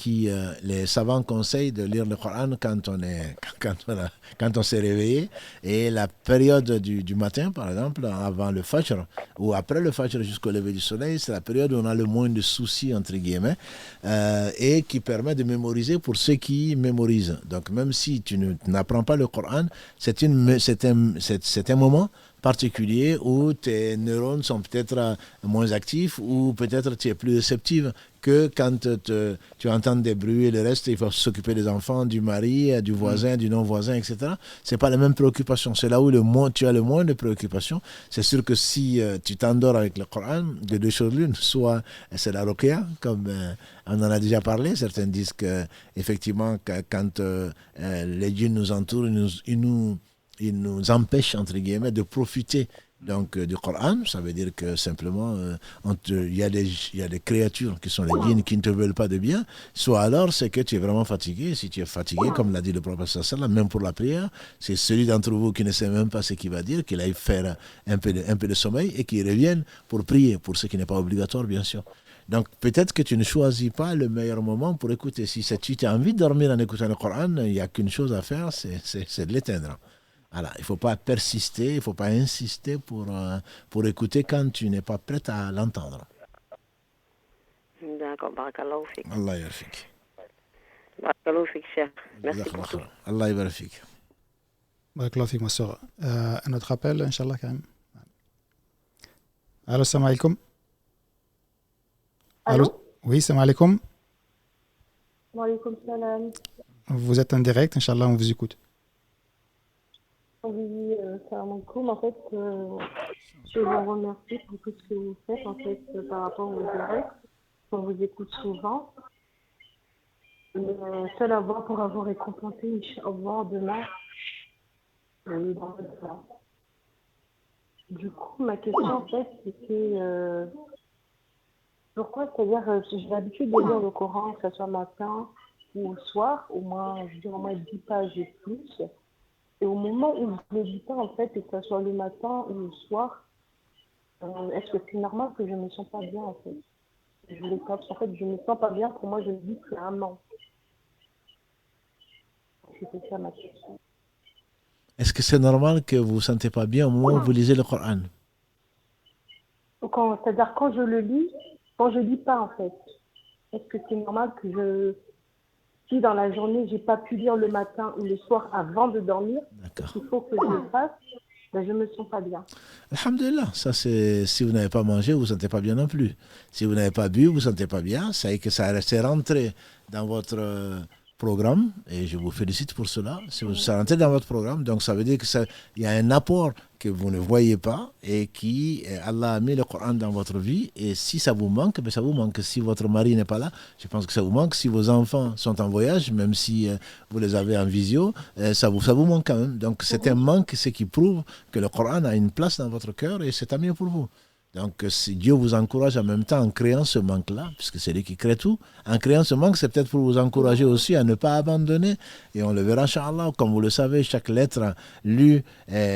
les savants conseillent de lire le Coran quand on s'est réveillé. Et la période du matin, par exemple, avant le Fajr, ou après le Fajr jusqu'au lever du soleil, c'est la période où on a le moins de soucis, entre guillemets, et qui permet de mémoriser pour ceux qui mémorisent. Donc, même si tu n'apprends pas le Coran, c'est un moment particulier où tes neurones sont peut-être moins actifs ou peut-être tu es plus réceptive que quand tu entends des bruits et le reste, il faut s'occuper des enfants, du mari, du voisin, du non-voisin, etc. Ce n'est pas les mêmes préoccupations. C'est là où tu as le moins de préoccupations. C'est sûr que si tu t'endors avec le Coran, de deux choses l'une, soit c'est la ruqya, comme on en a déjà parlé. Certains disent qu'effectivement, quand les djinns nous entourent, il nous empêche, entre guillemets, de profiter donc, du Coran. Ça veut dire que simplement, il y a des créatures qui sont les djinns qui ne te veulent pas de bien. Soit alors, c'est que tu es vraiment fatigué. Si tu es fatigué, comme l'a dit le prophète sallallahu, même pour la prière, c'est celui d'entre vous qui ne sait même pas ce qu'il va dire, qu'il aille faire un peu de sommeil et qu'il revienne pour prier, pour ce qui n'est pas obligatoire, bien sûr. Donc peut-être que tu ne choisis pas le meilleur moment pour écouter. Si tu as envie de dormir en écoutant le Coran, il n'y a qu'une chose à faire, c'est de l'éteindre. Voilà, il ne faut pas persister, il ne faut pas insister pour écouter quand tu n'es pas prête à l'entendre. D'accord, barakallahu fik. Allah yarfik. Barakallahu fik, cher. Merci pour tout. Allah yarfik. Barakallahu fik, ma soeur. Un autre appel, Inch'Allah, Karim. Allô, salam alaikum. Allô? Oui, salam alaikum. Wa alaikum salam. Vous êtes en direct, Inch'Allah, on vous écoute. Oui, salam alaikum. En fait, je vous remercie pour tout ce que vous faites, en fait, par rapport au direct. On vous écoute souvent. Seul à voir pour avoir récompensé, Inch'Allah, demain, dans le plan. Du coup, ma question, en fait, c'était pourquoi, c'est-à-dire, j'ai l'habitude de lire le Coran, que ce soit matin ou au soir, au moins, je dirais au moins 10 pages et plus. Et au moment où je ne le lis pas, en fait, et que ce soit le matin ou le soir, est-ce que c'est normal que je ne me sens pas bien, en fait? Je voulais pas, en fait, je ne me sens pas bien, pour moi, je me dis que c'est un manque. C'était ça ma question. Est-ce que c'est normal que vous ne vous sentez pas bien au moment où vous lisez le Coran? C'est-à-dire quand je le lis, quand je lis pas en fait, est-ce que c'est normal que si dans la journée j'ai pas pu lire le matin ou le soir avant de dormir, il faut que je le fasse, ben je me sens pas bien. Alhamdulillah, ça c'est si vous n'avez pas mangé, vous ne vous sentez pas bien non plus. Si vous n'avez pas bu, vous ne vous sentez pas bien, ça y est que c'est rentré dans votre programme et je vous félicite pour cela. Si vous êtes rentré dans votre programme, donc ça veut dire qu'il y a un apport que vous ne voyez pas et qui Allah a mis le Coran dans votre vie et si ça vous manque, ben ça vous manque. Si votre mari n'est pas là, je pense que ça vous manque. Si vos enfants sont en voyage, même si vous les avez en visio, ça vous manque quand même. Donc c'est un manque, ce qui prouve que le Coran a une place dans votre cœur et c'est tant mieux pour vous. Donc, si Dieu vous encourage en même temps en créant ce manque-là, puisque c'est lui qui crée tout, en créant ce manque, c'est peut-être pour vous encourager aussi à ne pas abandonner. Et on le verra, Inch'Allah, comme vous le savez, chaque lettre lue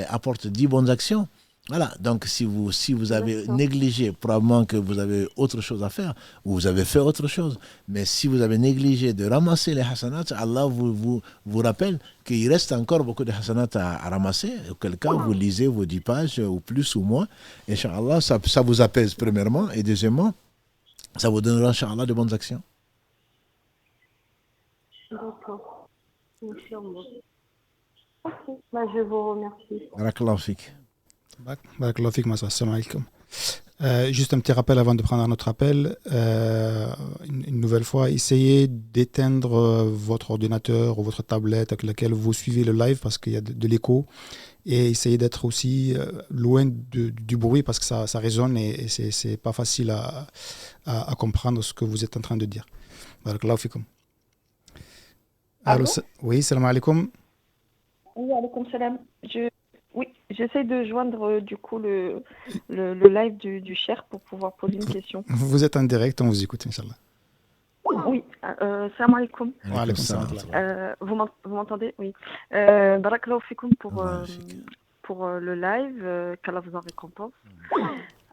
apporte 10 bonnes actions. Voilà, donc si vous avez négligé, probablement que vous avez autre chose à faire, ou vous avez fait autre chose, mais si vous avez négligé de ramasser les hasanats, Allah vous rappelle qu'il reste encore beaucoup de hasanats à ramasser, auquel cas vous lisez vos 10 pages, ou plus ou moins, et Inch'Allah, ça vous apaise premièrement, et deuxièmement, ça vous donnera Inch'Allah de bonnes actions. D'accord. Inch'Allah. Ok, bah, je vous remercie. Barakallahu fik. Barakallahu fik, assalamu alaikum. Juste un petit rappel avant de prendre un autre appel. Une nouvelle fois, essayez d'éteindre votre ordinateur ou votre tablette avec laquelle vous suivez le live parce qu'il y a de l'écho. Et essayez d'être aussi loin du bruit parce que ça résonne et c'est pas facile à comprendre ce que vous êtes en train de dire. Barakallahu fikum. Allô? Oui, salam alaikum. Oui, alaikum salam. Oui, j'essaie de joindre du coup le live du cher pour pouvoir poser une question. Vous êtes en direct, on vous écoute, Inch'Allah. Oui, salam alaikum. Wa alaikum salam. Vous m'entendez? Oui. Barakallahu fikoum pour le live, qu'Allah vous en récompense.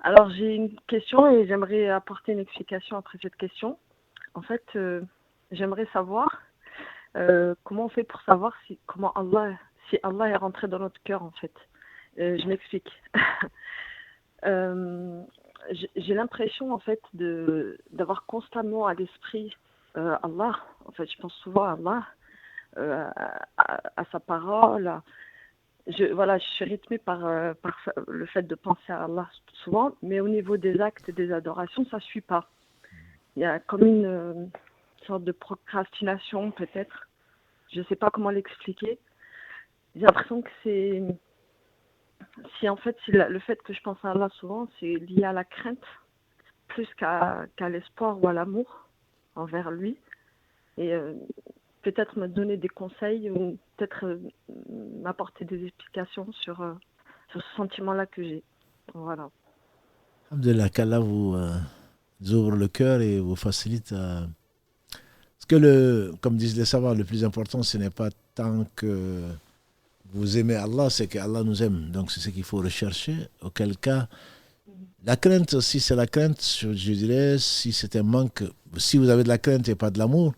Alors j'ai une question et j'aimerais apporter une explication après cette question. En fait, j'aimerais savoir comment on fait pour savoir si Allah est rentré dans notre cœur, en fait. Je m'explique. J'ai l'impression, en fait, d'avoir constamment à l'esprit Allah. En fait, je pense souvent à Allah, à sa parole. Je suis rythmée par le fait de penser à Allah souvent, mais au niveau des actes et des adorations, ça ne suit pas. Il y a comme une sorte de procrastination, peut-être. Je ne sais pas comment l'expliquer. J'ai l'impression que le fait que je pense à Allah souvent, c'est lié à la crainte, plus qu'à l'espoir ou à l'amour envers lui. Et peut-être me donner des conseils ou peut-être m'apporter des explications sur ce sentiment-là que j'ai. Voilà. Alhamdulillah, qu'Allah vous ouvre le cœur et vous facilite. Parce que, comme disent les savants, le plus important, ce n'est pas tant que vous aimez Allah, c'est qu'Allah nous aime. Donc c'est ce qu'il faut rechercher. Auquel cas, la crainte, si c'est la crainte, je dirais, si c'est un manque, si vous avez de la crainte et pas de l'amour,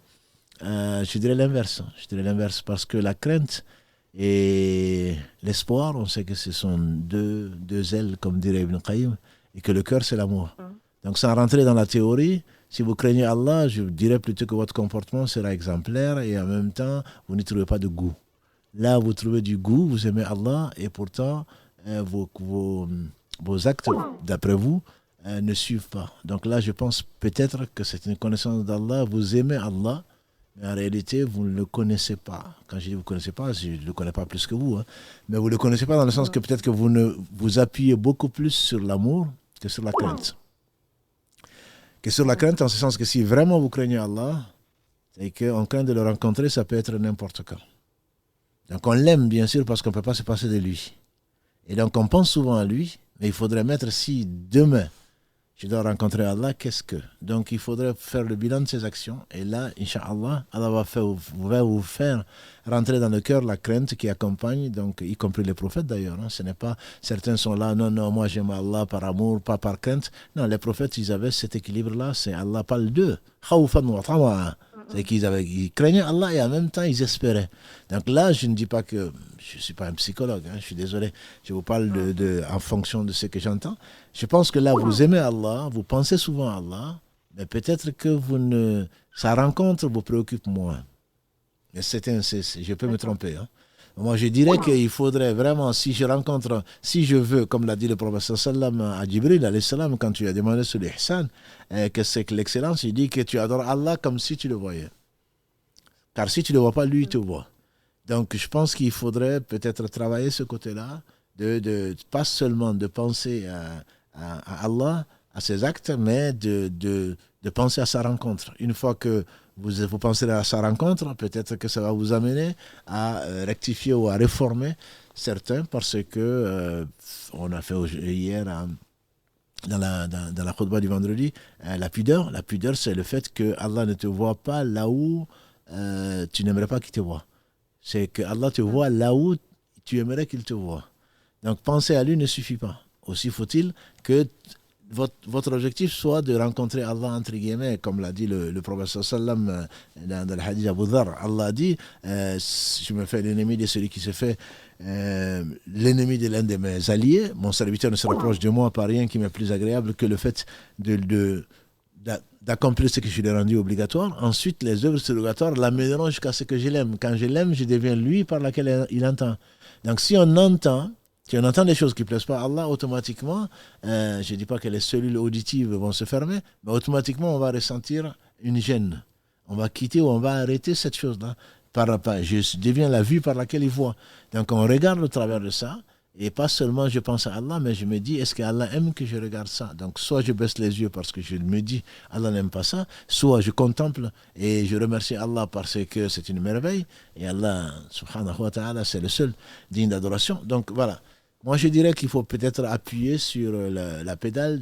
je dirais l'inverse. Je dirais l'inverse parce que la crainte Et l'espoir, on sait que ce sont deux ailes, comme dirait Ibn Qayyim, et que le cœur, c'est l'amour. Donc, sans rentrer dans la théorie, si vous craignez Allah, je dirais plutôt que votre comportement sera exemplaire et en même temps, vous n'y trouvez pas de goût. Là, vous trouvez du goût, vous aimez Allah et pourtant, vos actes, d'après vous, ne suivent pas. Donc là, je pense peut-être que c'est une connaissance d'Allah, vous aimez Allah, mais en réalité, vous ne le connaissez pas. Quand je dis vous ne connaissez pas, je ne le connais pas plus que vous, hein. Mais vous ne le connaissez pas dans le sens que peut-être que vous appuyez beaucoup plus sur l'amour que sur la crainte. Que sur la crainte, en ce sens que si vraiment vous craignez Allah, et qu'en craint de le rencontrer, ça peut être n'importe quand. Donc on l'aime bien sûr parce qu'on ne peut pas se passer de lui. Et donc on pense souvent à lui, mais il faudrait mettre si demain je dois rencontrer Allah, qu'est-ce que? Donc il faudrait faire le bilan de ses actions. Et là, Inch'Allah, Allah va vous faire rentrer dans le cœur la crainte qui accompagne, donc, y compris les prophètes d'ailleurs. Hein. Ce n'est pas, certains sont là, non, moi j'aime Allah par amour, pas par crainte. Non, les prophètes, ils avaient cet équilibre-là, c'est Allah parle d'eux. C'est ils craignaient Allah et en même temps ils espéraient. Donc là, je ne dis pas que je ne suis pas un psychologue, hein, je suis désolé, je vous parle en fonction de ce que j'entends. Je pense que là, vous aimez Allah, vous pensez souvent à Allah, mais peut-être que sa rencontre vous préoccupe moins. Mais je peux me tromper. Hein. Moi, je dirais qu'il faudrait vraiment, si je veux, comme l'a dit le prophète sallam à Jibril, alayhi salam, quand tu lui as demandé sur l'ihsan, que c'est que l'excellence, il dit que tu adores Allah comme si tu le voyais. Car si tu ne le vois pas, lui, il te voit. Donc, je pense qu'il faudrait peut-être travailler ce côté-là, pas seulement de penser à Allah, à ses actes, mais de penser à sa rencontre. Une fois que vous penserez à sa rencontre, peut-être que ça va vous amener à rectifier ou à réformer certains, parce que on a fait hier dans la khutbah du vendredi, la pudeur. La pudeur, c'est le fait que Allah ne te voit pas là où tu n'aimerais pas qu'il te voie. C'est que Allah te voit là où tu aimerais qu'il te voie. Donc penser à lui ne suffit pas. Aussi faut-il que votre objectif soit de rencontrer Allah, entre guillemets, comme l'a dit le prophète sallam dans le hadith Abu Dhar. Allah a dit, je me fais l'ennemi de celui qui se fait l'ennemi de l'un de mes alliés. Mon serviteur ne se rapproche de moi par rien qui m'est plus agréable que le fait d'accomplir ce que je lui ai rendu obligatoire. Ensuite, les œuvres surrogatoires l'amèneront jusqu'à ce que je l'aime. Quand je l'aime, je deviens lui par laquelle il entend. Donc si on entend des choses qui ne plaisent pas à Allah, automatiquement, je ne dis pas que les cellules auditives vont se fermer, mais automatiquement, on va ressentir une gêne. On va quitter ou on va arrêter cette chose-là. Je deviens la vue par laquelle il voit. Donc, on regarde au travers de ça, et pas seulement je pense à Allah, mais je me dis, est-ce qu'Allah aime que je regarde ça? Donc, soit je baisse les yeux parce que je me dis, Allah n'aime pas ça, soit je contemple et je remercie Allah parce que c'est une merveille, et Allah, subhanahu wa ta'ala, c'est le seul digne d'adoration. Donc, voilà. Moi, je dirais qu'il faut peut-être appuyer sur la pédale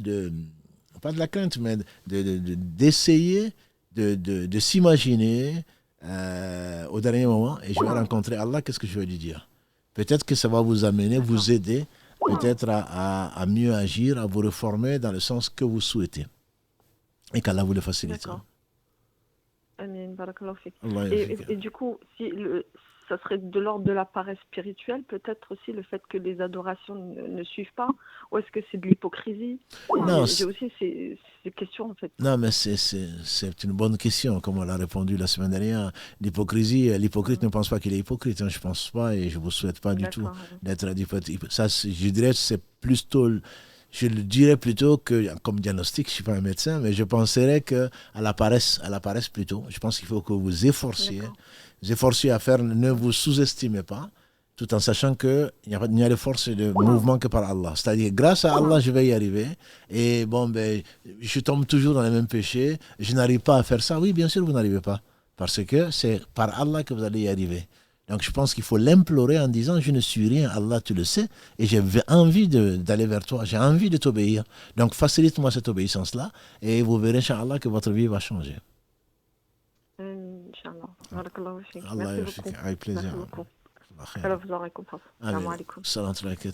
pas de la crainte, mais d'essayer de s'imaginer au dernier moment, et je vais rencontrer Allah, qu'est-ce que je vais lui dire? Peut-être que ça va vous amener, vous aider, peut-être à mieux agir, à vous reformer dans le sens que vous souhaitez. Et qu'Allah vous le facilite. D'accord. Amin, barakallahu fik. Allah Et du coup, ça serait de l'ordre de la paresse spirituelle, peut-être aussi le fait que les adorations ne suivent pas, ou est-ce que c'est de l'hypocrisie? Non, j'ai aussi ces questions en fait. Non, mais c'est une bonne question, comme on l'a répondu la semaine dernière. L'hypocrite ne pense pas qu'il est hypocrite, hein, je ne pense pas, et je ne vous souhaite pas du tout d'être hypocrite. Ça, je dirais que c'est plutôt... Je le dirais plutôt que, comme diagnostic, je ne suis pas un médecin, mais je penserais à la paresse plutôt. Je pense qu'il faut que vous efforciez à faire, ne vous sous-estimez pas, tout en sachant qu'il n'y a de force et de mouvement que par Allah. C'est-à-dire, grâce à Allah, je vais y arriver. Et bon, je tombe toujours dans les mêmes péchés. Je n'arrive pas à faire ça. Oui, bien sûr, vous n'arrivez pas. Parce que c'est par Allah que vous allez y arriver. Donc je pense qu'il faut l'implorer en disant, je ne suis rien, Allah tu le sais, et j'ai envie d'aller vers toi, j'ai envie de t'obéir. Donc facilite-moi cette obéissance-là, et vous verrez, Inch'Allah, que votre vie va changer. Inch'Allah. Barakallahu fik. Allah Merci beaucoup. avec plaisir. Allah vous en récompense. Salam alaikum. Salam alaikum.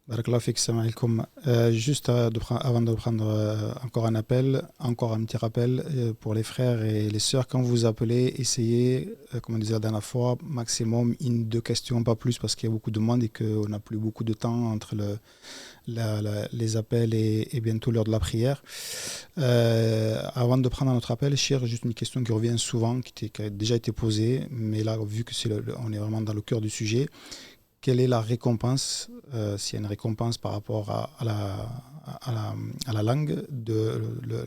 Barakallahu fik, salam alaikum. Juste avant de prendre encore un appel, encore un petit rappel pour les frères et les sœurs, quand vous appelez, essayez, comme on disait la dernière fois, maximum une, deux questions, pas plus, parce qu'il y a beaucoup de monde et qu'on n'a plus beaucoup de temps entre les appels et bientôt l'heure de la prière. Avant de prendre notre appel, Cheikh, juste une question qui revient souvent, qui a déjà été posée, mais là, vu que on est vraiment dans le cœur du sujet, quelle est la récompense, s'il y a une récompense par rapport à la langue,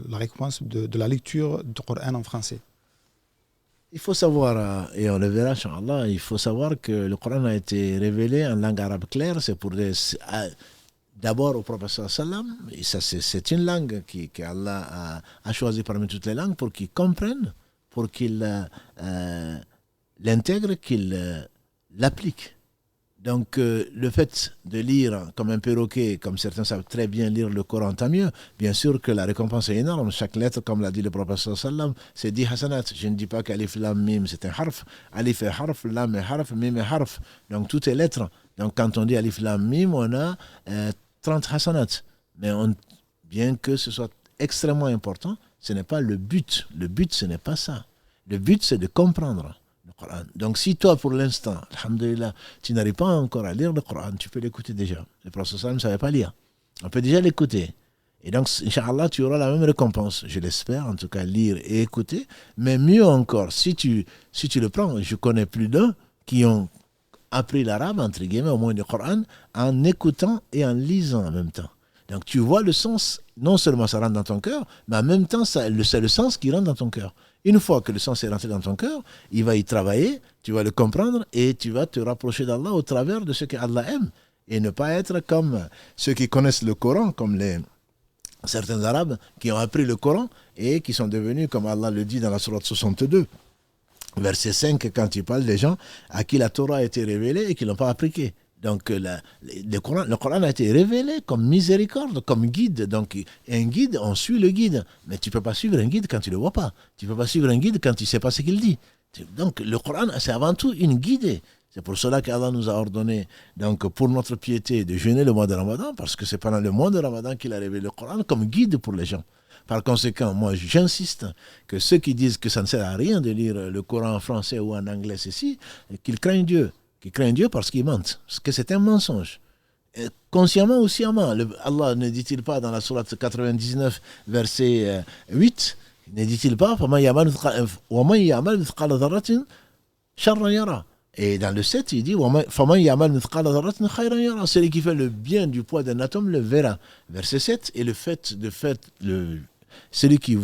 la récompense de la lecture du Coran en français? Il faut savoir, et on le verra, Inch'Allah, il faut savoir que le Coran a été révélé en langue arabe claire. C'est pour d'abord au prophète sallam, et ça c'est une langue qu'Allah a choisie parmi toutes les langues pour qu'il comprenne, pour qu'il l'intègre, qu'il l'applique. Donc le fait de lire comme un perroquet, comme certains savent très bien lire le Coran, tant mieux. Bien sûr que la récompense est énorme. Chaque lettre, comme l'a dit le prophète sallam, c'est 10 hasanat. Je ne dis pas qu'alif lam mim c'est un harf. Alif est harf, lam est harf, mim est harf. Donc tout est lettre. Donc quand on dit alif lam mim, on a 30 hasanat. Mais bien que ce soit extrêmement important, ce n'est pas le but. Le but, ce n'est pas ça. Le but, c'est de comprendre. Donc si toi pour l'instant, alhamdoulilah, tu n'arrives pas encore à lire le Coran, tu peux l'écouter déjà. Le prophète sallam ne savait pas lire. On peut déjà l'écouter. Et donc, Inch'Allah, tu auras la même récompense. Je l'espère, en tout cas, lire et écouter. Mais mieux encore, si tu le prends, je connais plus d'un qui ont appris l'arabe, entre guillemets, au moins le Coran, en écoutant et en lisant en même temps. Donc tu vois le sens, non seulement ça rentre dans ton cœur, mais en même temps, c'est le sens qui rentre dans ton cœur. Une fois que le sens est rentré dans ton cœur, il va y travailler, tu vas le comprendre et tu vas te rapprocher d'Allah au travers de ce qu'Allah aime. Et ne pas être comme ceux qui connaissent le Coran, comme certains Arabes qui ont appris le Coran et qui sont devenus, comme Allah le dit dans la sourate 62, verset 5, quand il parle des gens à qui la Torah a été révélée et qui ne l'ont pas appliquée. Donc le Coran a été révélé comme miséricorde, comme guide. Donc un guide, on suit le guide. Mais tu ne peux pas suivre un guide quand tu ne le vois pas. Tu ne peux pas suivre un guide quand tu ne sais pas ce qu'il dit. Donc le Coran, c'est avant tout une guidée. C'est pour cela qu'Allah nous a ordonné, donc, pour notre piété, de jeûner le mois de Ramadan, parce que c'est pendant le mois de Ramadan qu'il a révélé le Coran comme guide pour les gens. Par conséquent, moi j'insiste que ceux qui disent que ça ne sert à rien de lire le Coran en français ou en anglais, ceci, qu'ils craignent Dieu. Qui craignent Dieu parce qu'ils mentent, parce que c'est un mensonge. Et consciemment ou sciemment, Allah ne dit-il pas dans la sourate 99, verset 8, ne dit-il pas et dans le 7, il dit celui qui fait le bien du poids d'un atome le verra. Verset 7, et celui qui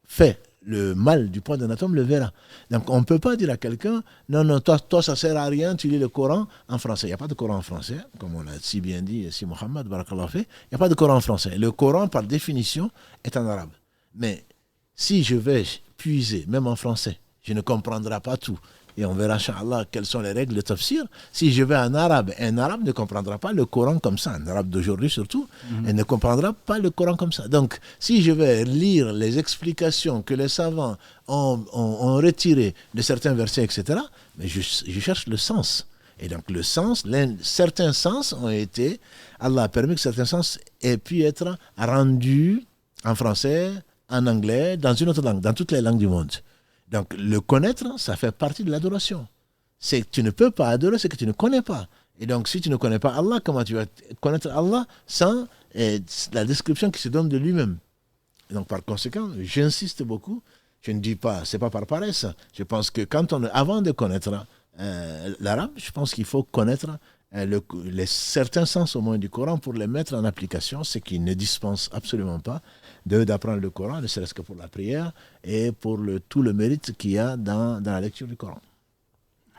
fait le mal du poids d'un atome le verra. Donc on ne peut pas dire à quelqu'un non, toi ça ne sert à rien, tu lis le Coran en français. Il n'y a pas de Coran en français, comme on l'a si bien dit ici Mohammed, barakallah fait. Il n'y a pas de Coran en français. Le Coran, par définition, est en arabe. Mais si je vais puiser, même en français, je ne comprendrai pas tout. Et on verra, Inch'Allah, quelles sont les règles de tafsir. Si je vais en arabe, un arabe ne comprendra pas le Coran comme ça. Un arabe d'aujourd'hui surtout, il ne comprendra pas le Coran comme ça. Donc, si je vais lire les explications que les savants ont retirées de certains versets, etc., mais je cherche le sens. Et donc, le sens, certains sens ont été, Allah a permis que certains sens aient pu être rendus en français, en anglais, dans une autre langue, dans toutes les langues du monde. Donc, le connaître, ça fait partie de l'adoration. C'est que tu ne peux pas adorer ce que tu ne connais pas. Et donc, si tu ne connais pas Allah, comment tu vas connaître Allah sans la description qui se donne de lui-même? Et donc, par conséquent, j'insiste beaucoup. Je ne dis pas, c'est pas par paresse. Je pense que avant de connaître l'arabe, je pense qu'il faut connaître certains sens au moins du Coran pour les mettre en application, ce qui ne dispense absolument pas d'apprendre le Coran, ne serait-ce que pour la prière et pour tout le mérite qu'il y a dans la lecture du Coran.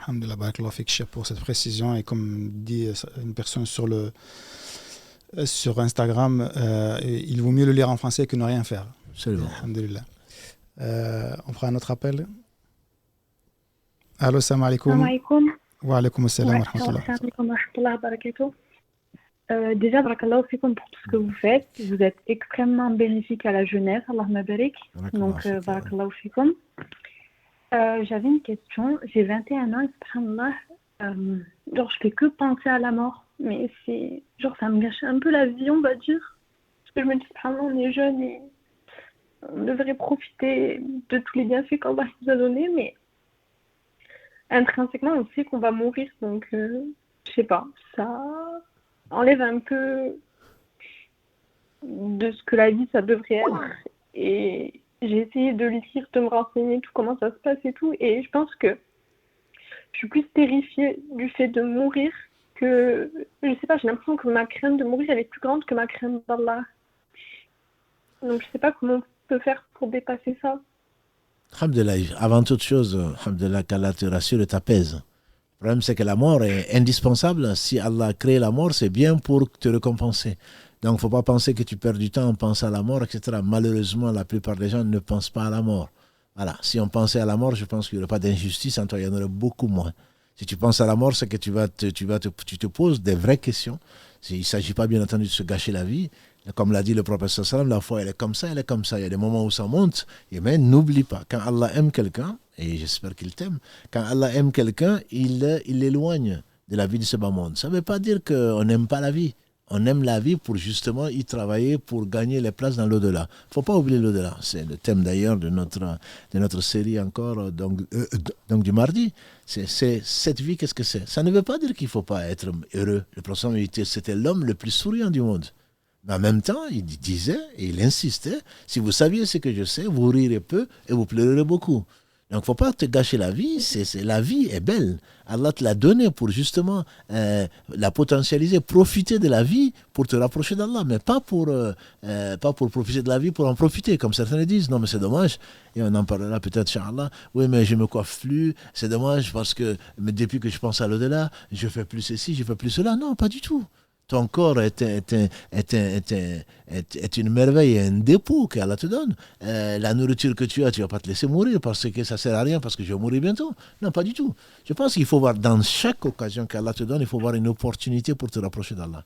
Alhamdulillah, barakallahu fik, Cheikh, pour cette précision. Et comme dit une personne sur Instagram, il vaut mieux le lire en français que ne rien faire. Absolument. Alhamdulillah. On fera un autre appel. Allô, salam alaikum. Salam alaikum. Wa alaikum assalam wa rahmatullah. Salam alaikum wa rahmatullah wa barakatuh. Déjà, barakallahu fikoum pour tout ce que vous faites. Vous êtes extrêmement bénéfique à la jeunesse. Allahumma barik. Donc, barakallahu fikoum. J'avais une question. J'ai 21 ans et subhanallah, genre, je fais que penser à la mort. Mais c'est, genre, ça me gâche un peu la vie, on va dire. Parce que je me dis, vraiment, on est jeunes et on devrait profiter de tous les bienfaits qu'Allah nous a donnés, mais intrinsèquement, on sait qu'on va mourir. Donc, je sais pas, ça enlève un peu de ce que la vie, ça devrait être. Et j'ai essayé de lire, de me renseigner, tout comment ça se passe et tout. Et je pense que je suis plus terrifiée du fait de mourir que... Je sais pas, j'ai l'impression que ma crainte de mourir, elle est plus grande que ma crainte d'Allah. Donc je sais pas comment on peut faire pour dépasser ça. Alhamdulillah, avant toute chose, alhamdulillah, qu'Allah te rassure et t'apaise. Le problème, c'est que la mort est indispensable. Si Allah a créé la mort, c'est bien pour te récompenser. Donc, il ne faut pas penser que tu perds du temps en pensant à la mort, etc. Malheureusement, la plupart des gens ne pensent pas à la mort. Voilà. Si on pensait à la mort, je pense qu'il n'y aurait pas d'injustice en toi, il y en aurait beaucoup moins. Si tu penses à la mort, c'est que tu te poses des vraies questions. Il ne s'agit pas, bien entendu, de se gâcher la vie. Comme l'a dit le prophète sallam, la foi, elle est comme ça, elle est comme ça. Il y a des moments où ça monte. Mais n'oublie pas, quand Allah aime quelqu'un, et j'espère qu'il t'aime, quand Allah aime quelqu'un, il l'éloigne de la vie de ce bas monde. Ça ne veut pas dire qu'on n'aime pas la vie. On aime la vie pour justement y travailler, pour gagner les places dans l'au-delà. Il ne faut pas oublier l'au-delà. C'est le thème d'ailleurs de notre série encore, donc du mardi. C'est cette vie, qu'est-ce que c'est? Ça ne veut pas dire qu'il ne faut pas être heureux. Le prophète, c'était l'homme le plus souriant du monde. Mais en même temps, il disait et il insistait, si vous saviez ce que je sais, vous rirez peu et vous pleurerez beaucoup. Donc, il ne faut pas te gâcher la vie. La vie est belle. Allah te l'a donnée pour justement la potentialiser, profiter de la vie pour te rapprocher d'Allah, mais pas pour profiter de la vie pour en profiter, comme certains le disent. Non, mais c'est dommage. Et on en parlera peut-être, Inch'Allah. Oui, mais je ne me coiffe plus. C'est dommage parce que depuis que je pense à l'au-delà, je ne fais plus ceci, je ne fais plus cela. Non, pas du tout. Ton corps est une merveille, un dépôt qu'Allah te donne. La nourriture que tu as, tu ne vas pas te laisser mourir parce que ça ne sert à rien, parce que je vais mourir bientôt. Non, pas du tout. Je pense qu'il faut voir, dans chaque occasion qu'Allah te donne, il faut voir une opportunité pour te rapprocher d'Allah.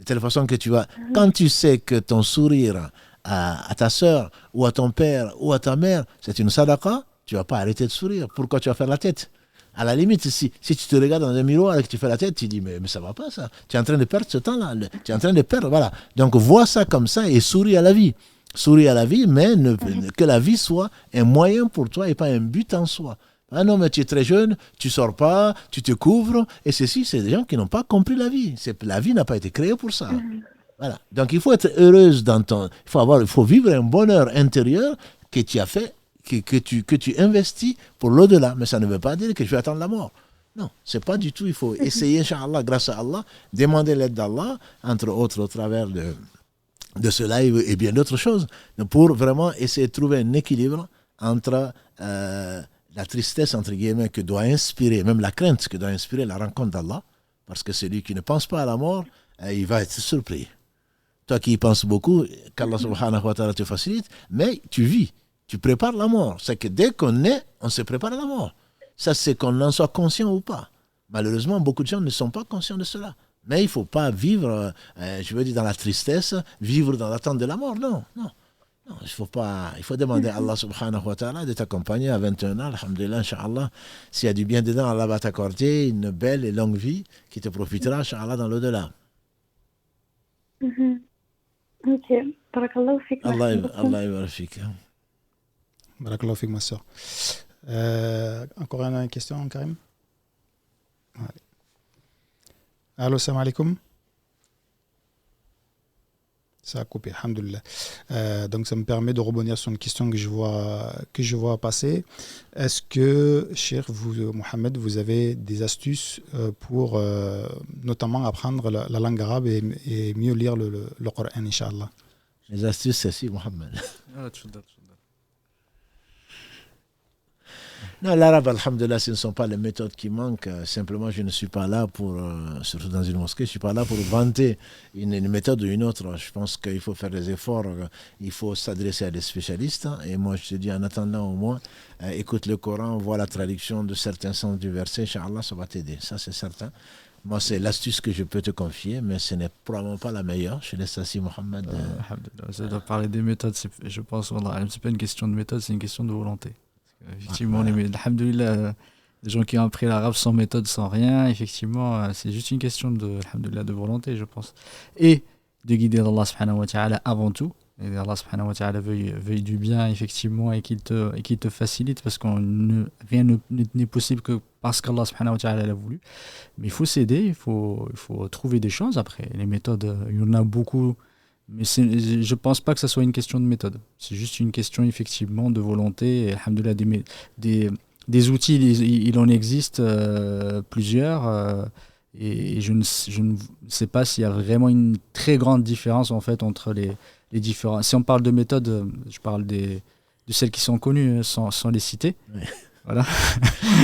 De telle façon que tu vas, quand tu sais que ton sourire à ta soeur, ou à ton père, ou à ta mère, c'est une sadaqa, tu ne vas pas arrêter de sourire. Pourquoi tu vas faire la tête? À la limite, si tu te regardes dans un miroir et que tu fais la tête, tu dis, mais ça va pas ça. Tu es en train de perdre ce temps-là. Tu es en train de perdre, voilà. Donc, vois ça comme ça et souris à la vie. Souris à la vie, mais que la vie soit un moyen pour toi et pas un but en soi. Ah non, mais tu es très jeune, tu sors pas, tu te couvres. Et ceci, c'est des gens qui n'ont pas compris la vie. La vie n'a pas été créée pour ça. Voilà. Donc, il faut être heureuse dans il faut vivre un bonheur intérieur que tu as fait. Que tu investis pour l'au-delà, mais ça ne veut pas dire que je vais attendre la mort. Non, c'est pas du tout. Il faut essayer, Inch'Allah, grâce à Allah, demander l'aide d'Allah, entre autres au travers de cela et bien d'autres choses, pour vraiment essayer de trouver un équilibre entre la tristesse, entre guillemets, que doit inspirer, même la crainte que doit inspirer la rencontre d'Allah, parce que celui qui ne pense pas à la mort, il va être surpris. Toi qui y penses beaucoup, qu'Allah subhanahu wa ta'ala te facilite, mais tu vis. Tu prépares la mort. C'est que dès qu'on est, on se prépare à la mort. Ça, c'est qu'on en soit conscient ou pas. Malheureusement, beaucoup de gens ne sont pas conscients de cela. Mais il ne faut pas vivre, dans la tristesse, vivre dans l'attente de la mort. Non. Il faut demander à Allah subhanahu wa ta'ala de t'accompagner à 21 ans, alhamdulillah, incha'Allah. S'il y a du bien dedans, Allah va t'accorder une belle et longue vie qui te profitera, incha'Allah, dans l'au-delà. Ok. Barakallahu fik. Allah yabarak. Barakallahu fik, ma soeur. Encore une question, Karim? Allez. Allô, salam alaikum. Ça a coupé, alhamdoulilah. Donc ça me permet de rebondir sur une question que je vois passer. Est-ce que, cher Mohamed, vous avez des astuces pour notamment apprendre la langue arabe et mieux lire le Coran, Inch'Allah? Les astuces, c'est si, Mohamed. Non, l'arabe, alhamdulillah, ce ne sont pas les méthodes qui manquent. Simplement, je ne suis pas là pour, surtout dans une mosquée, je ne suis pas là pour vanter une méthode ou une autre. Je pense qu'il faut faire des efforts, il faut s'adresser à des spécialistes. Et moi, je te dis, en attendant au moins, écoute le Coran, vois la traduction de certains sens du verset, Inch'Allah, ça va t'aider. Ça, c'est certain. Moi, c'est l'astuce que je peux te confier, mais ce n'est probablement pas la meilleure. Je laisse assis Mohamed. Ça doit parler des méthodes. Je pense, ce n'est pas une question de méthode, c'est une question de volonté. Effectivement, alhamdoulilah, des gens qui ont appris l'arabe sans méthode, sans rien, effectivement, c'est juste une question alhamdoulilah, de volonté, je pense. Et de guider Allah subhanahu wa ta'ala avant tout. Et Allah subhanahu wa ta'ala veuille du bien, effectivement, et qu'il te facilite, parce que rien n'est possible que parce qu'Allah subhanahu wa ta'ala l'a voulu. Mais il faut s'aider, il faut trouver des choses. Après, les méthodes, il y en a beaucoup, mais je pense pas que ça soit une question de méthode. C'est juste une question, effectivement, de volonté. Et alhamdoulilah, des outils, il en existe plusieurs. Et je ne sais pas s'il y a vraiment une très grande différence, en fait, entre les différents. Si on parle de méthodes, je parle de celles qui sont connues, sans les citer. Oui. Voilà.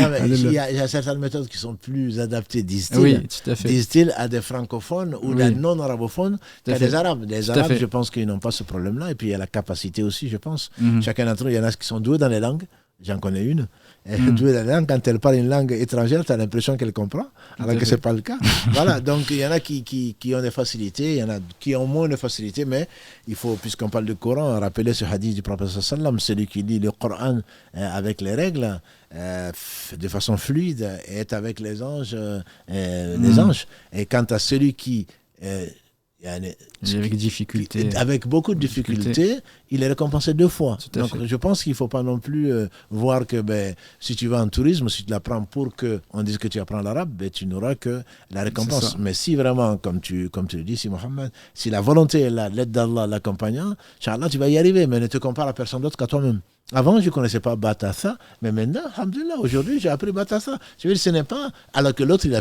Non, mais il y a certaines méthodes qui sont plus adaptées, disent-ils, oui, tout à fait. Disent-ils, à des francophones ou des non-arabophones qu'à des arabes. Les arabes, fait. je pense qu'ils n'ont pas ce problème-là. Et puis il y a la capacité aussi, je pense. Mhm. Chacun d'entre eux, il y en a qui sont doués dans les langues. J'en connais une. Douée dans les langues, quand elle parle une langue étrangère, tu as l'impression qu'elle comprend, alors que ce n'est pas le cas. Voilà, donc il y en a qui ont des facilités, il y en a qui ont moins de facilités, mais il faut, puisqu'on parle du Coran, rappeler ce hadith du prophète sallam, celui qui lit le Coran avec les règles, de façon fluide, est avec les anges, Et quant à celui qui... avec beaucoup de difficultés, il est récompensé 2 fois. Donc je pense qu'il ne faut pas non plus voir que si tu vas en tourisme, si tu l'apprends pour qu'on dise que tu apprends l'arabe, tu n'auras que la récompense. Mais si vraiment, comme tu le dis, si Mohamed, si la volonté est là, l'aide d'Allah l'accompagnant, Inch'Allah, tu vas y arriver, mais ne te compare à personne d'autre qu'à toi-même. Avant, je ne connaissais pas Batassa, mais maintenant, alhamdoulilah, aujourd'hui, j'ai appris Batassa. Je veux dire, ce n'est pas... Alors que l'autre, il a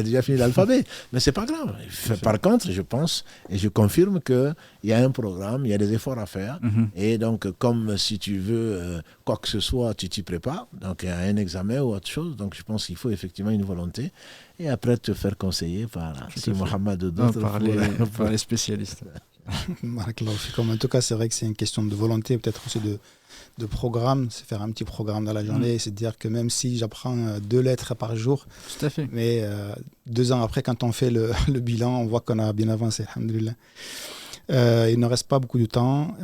déjà fini l'alphabet. Mais ce n'est pas grave. Par contre, je pense, et je confirme qu'il y a un programme, il y a des efforts à faire. Et donc, comme si tu veux quoi que ce soit, tu t'y prépares. Donc, il y a un examen ou autre chose. Donc, je pense qu'il faut effectivement une volonté. Et après, te faire conseiller par Mohamed ou d'autres. Par les spécialistes. En tout cas, c'est vrai que c'est une question de volonté, peut-être aussi de programme, c'est faire un petit programme dans la journée, c'est dire que même si j'apprends 2 lettres par jour, tout à fait. Mais 2 ans après, quand on fait le bilan, on voit qu'on a bien avancé, alhamdoulilah. Il ne reste pas beaucoup de temps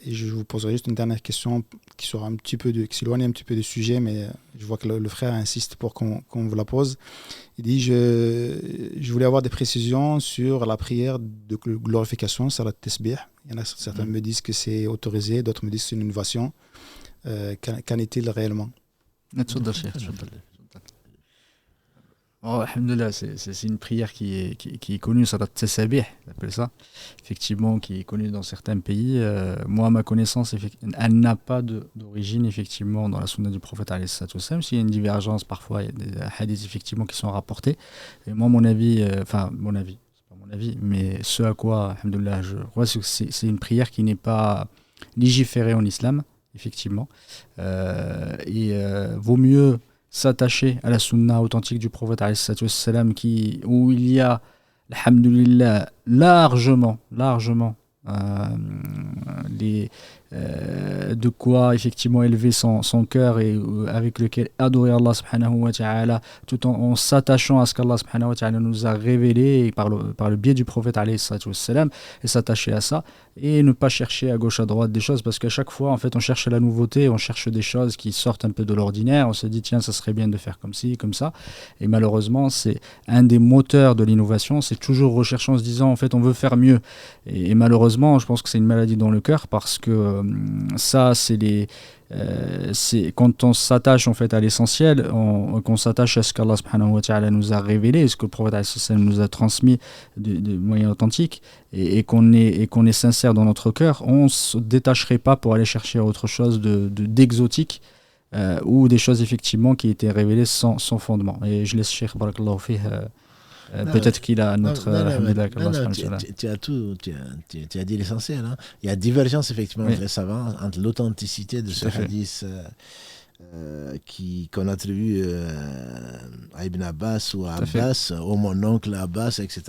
et je vous poserai juste une dernière question qui s'éloigne un petit peu du sujet, mais je vois que le frère insiste pour qu'on vous la pose. Il dit je voulais avoir des précisions sur la prière de glorification, salat tasbih. Il y en a certains me disent que c'est autorisé, d'autres me disent que c'est une innovation. Qu'en est-il réellement? Alhamdoulilah, c'est une prière qui est connue, salat tasbih, on appelle ça, effectivement, qui est connue dans certains pays. Moi, à ma connaissance, elle n'a pas d'origine, effectivement, dans la sunna du prophète alayhi salatu wassalam. S'il y a une divergence, parfois, il y a des hadiths, effectivement, qui sont rapportés. Et moi, mon avis, c'est pas mon avis, mais ce à quoi, alhamdoulilah, je crois, c'est une prière qui n'est pas légiférée en islam, effectivement. Vaut mieux s'attacher à la sunna authentique du prophète alayhi salatu wassalam, où il y a, alhamdoulilah, largement de quoi effectivement élever son cœur et avec lequel adorer Allah subhanahu wa ta'ala, tout en s'attachant à ce qu'Allah subhanahu wa ta'ala nous a révélé par le biais du prophète alayhi salatu wassalam, et s'attacher à ça et ne pas chercher à gauche à droite des choses, parce qu'à chaque fois en fait on cherche la nouveauté, on cherche des choses qui sortent un peu de l'ordinaire, on se dit tiens ça serait bien de faire comme ci, comme ça, et malheureusement c'est un des moteurs de l'innovation, c'est toujours rechercher en se disant en fait on veut faire mieux, et malheureusement je pense que c'est une maladie dans le cœur, parce que ça c'est quand on s'attache en fait à l'essentiel, qu'on s'attache à ce qu'Allah subhanahu wa ta'ala nous a révélé, ce que le prophète nous a transmis de moyens authentiques, et qu'on est sincère dans notre cœur, on ne se détacherait pas pour aller chercher autre chose d'exotique, ou des choses effectivement qui étaient révélées sans fondement. Et je laisse Cheikh Barakallahu Fih, peut-être qu'il a notre... Tu as dit l'essentiel. Hein. Il y a divergence effectivement entre les savants, entre l'authenticité de ce hadith qu'on attribue à Ibn Abbas ou à Abbas, ou mon oncle Abbas, etc.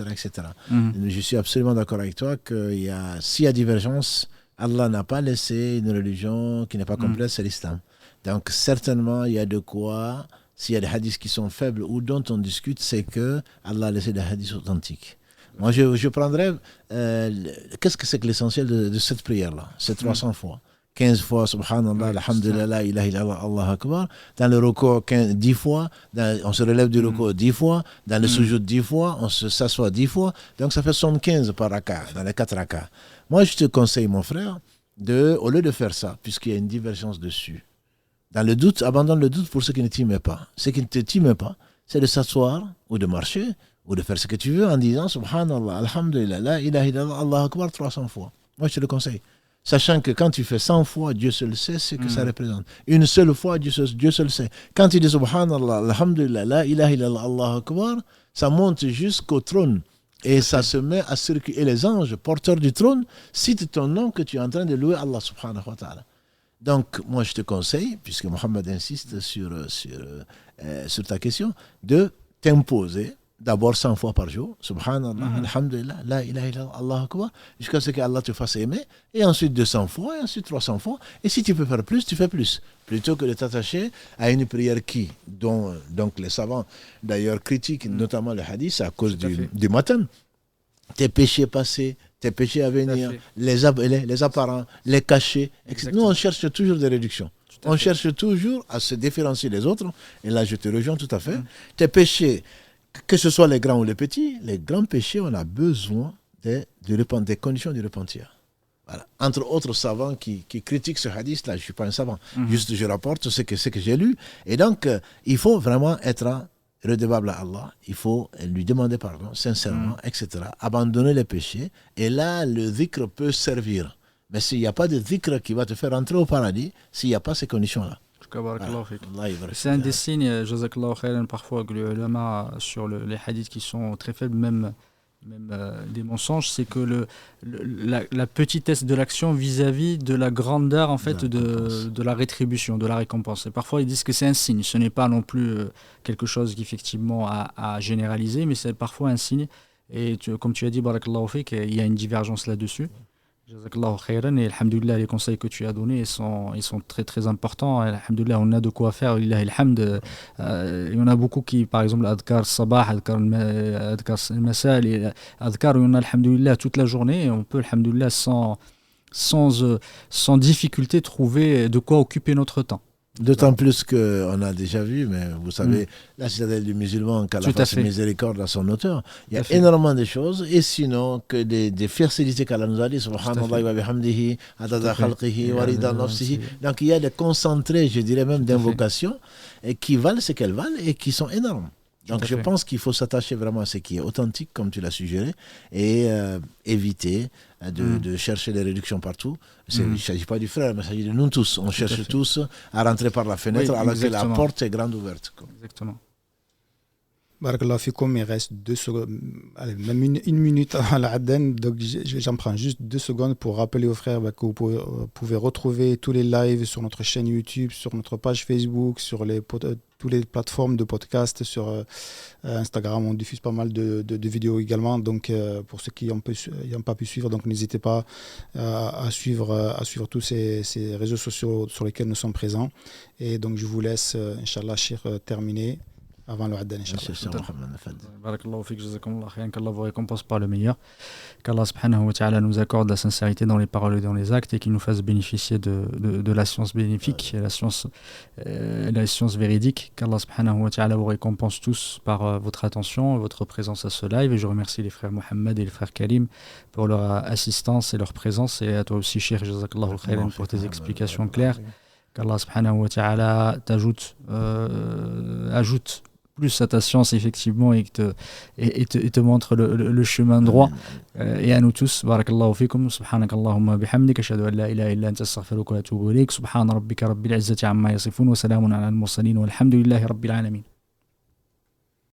Je suis absolument d'accord avec toi que s'il y a divergence, Allah n'a pas laissé une religion qui n'est pas complète, c'est l'islam. Donc certainement, il y a de quoi... S'il y a des hadiths qui sont faibles ou dont on discute, c'est que Allah a laissé des hadiths authentiques. Moi, je prendrais... qu'est-ce que c'est que l'essentiel de cette prière-là? C'est 300 fois. 15 fois Subhanallah, Alhamdulillah, la ilaha illallah, Allah Akbar. Dans le ruku, 10 fois. On se relève du ruku 10 fois. Dans le sujoud, 10 fois. On s'assoit 10 fois. Donc ça fait 75 par raka, dans les 4 rakas. Moi, je te conseille, mon frère, au lieu de faire ça, puisqu'il y a une divergence dessus, dans le doute, abandonne le doute pour ceux qui ne t'y mettent pas. Ceux qui ne t'y mettent pas, c'est de s'asseoir ou de marcher ou de faire ce que tu veux en disant Subhanallah, Alhamdulillah, la ilaha illallah, Allah Akbar 300 fois. Moi, je te le conseille. Sachant que quand tu fais 100 fois, Dieu seul sait ce que ça représente. Une seule fois, Dieu seul sait. Quand tu dis Subhanallah, Alhamdulillah, la ilaha illallah, Allah Akbar, ça monte jusqu'au trône. Et ça se met à circuler. Et les anges, porteurs du trône, citent ton nom que tu es en train de louer Allah subhanahu wa ta'ala. Donc, moi, je te conseille, puisque Mohammed insiste sur ta question, de t'imposer d'abord 100 fois par jour, Subhanallah, Alhamdulillah, la ilaha illallah, Allah Akbar, jusqu'à ce qu'Allah te fasse aimer, et ensuite 200 fois, et ensuite 300 fois, et si tu peux faire plus, tu fais plus, plutôt que de t'attacher à une prière dont donc les savants d'ailleurs critiquent notamment le hadith à cause du matin. Tes péchés passés, tes péchés à venir, les apparents, les cachés, etc. Nous on cherche toujours des réductions. On cherche toujours à se différencier des autres, et là je te rejoins tout à fait. Tes péchés, que ce soit les grands ou les petits, les grands péchés, on a besoin des conditions de repentir. Voilà. Entre autres savants qui critiquent ce hadith, là, je ne suis pas un savant, juste je rapporte ce que j'ai lu. Et donc, il faut vraiment être redevable à Allah, il faut lui demander pardon, sincèrement, etc. Abandonner les péchés, et là, le dhikr peut servir. Mais s'il n'y a pas de dhikr qui va te faire entrer au paradis, s'il n'y a pas ces conditions-là. C'est un des signes, Jazakallahu khairan, parfois que les ulama sur les hadiths qui sont très faibles, même des mensonges, c'est que la petitesse de l'action vis-à-vis de la grandeur en fait de la rétribution, de la récompense. Et parfois ils disent que c'est un signe, ce n'est pas non plus quelque chose qu'effectivement à généraliser, mais c'est parfois un signe. Et comme tu as dit, Barakallahu fik, il y a une divergence là-dessus. Jazakallahu khairan, et alhamdoulilah, les conseils que tu as donnés ils sont très très importants. Alhamdoulilah, on a de quoi faire. Il y en a beaucoup qui, par exemple, adkar sabah, adkar al-masa, les adkar, on a alhamdoulilah toute la journée, et on peut alhamdoulilah sans difficulté trouver de quoi occuper notre temps. D'autant plus qu'on a déjà vu, mais vous savez, la citadelle du musulman, qu'Allah fasse miséricorde à son auteur, il y a énormément de choses, et sinon que des facilités qu'Allah nous a dit, subhanallah wa bihamdihi, adada khalqihi, warida nafsihi. Donc il y a des concentrés, je dirais même d'invocations, qui valent ce qu'elles valent et qui sont énormes. Donc je pense qu'il faut s'attacher vraiment à ce qui est authentique, comme tu l'as suggéré, et éviter de chercher des réductions partout. Il ne s'agit pas du frère, mais il s'agit de nous tous. On cherche tous à rentrer par la fenêtre alors que la porte est grande ouverte. Exactement. Barakallahu fikoum, il reste 2 secondes, allez, même une minute à la Aden, donc j'en prends juste 2 secondes pour rappeler aux frères que vous pouvez retrouver tous les lives sur notre chaîne YouTube, sur notre page Facebook, sur toutes les plateformes de podcast, sur Instagram, on diffuse pas mal de vidéos également, donc pour ceux qui n'ont pas pu suivre, donc n'hésitez pas à suivre tous ces réseaux sociaux sur lesquels nous sommes présents, et donc je vous laisse, Inch'Allah, Cheikh, terminer avant le Adhan, Inch'Allah. Barakallahu fik, jazakumullah khairan, qu'Allah vous récompense par le meilleur, qu'Allah subhanahu wa ta'ala nous accorde la sincérité dans les paroles et dans les actes, et qu'il nous fasse bénéficier de la science bénéfique et la science véridique, qu'Allah subhanahu wa ta'ala vous récompense tous par votre attention et votre présence à ce live. Et je remercie les frères Mohamed et les frères Karim pour leur assistance et leur présence, et à toi aussi Cheikh, jazakallahu khairan, pour tes explications claires. Qu'Allah subhanahu wa ta'ala ajoute plus à ta science effectivement, et te montre le chemin droit, et à nous tous. Barakallahu fikum, subhanakallahumma bihamdika, ashhadu an la ilaha illa anta, astaghfiruka wa atubu ilayk. Subhana rabbika rabbil izzati amma yasifun, wa salamun ala al-mursalin, walhamdulillahi rabbil alamin.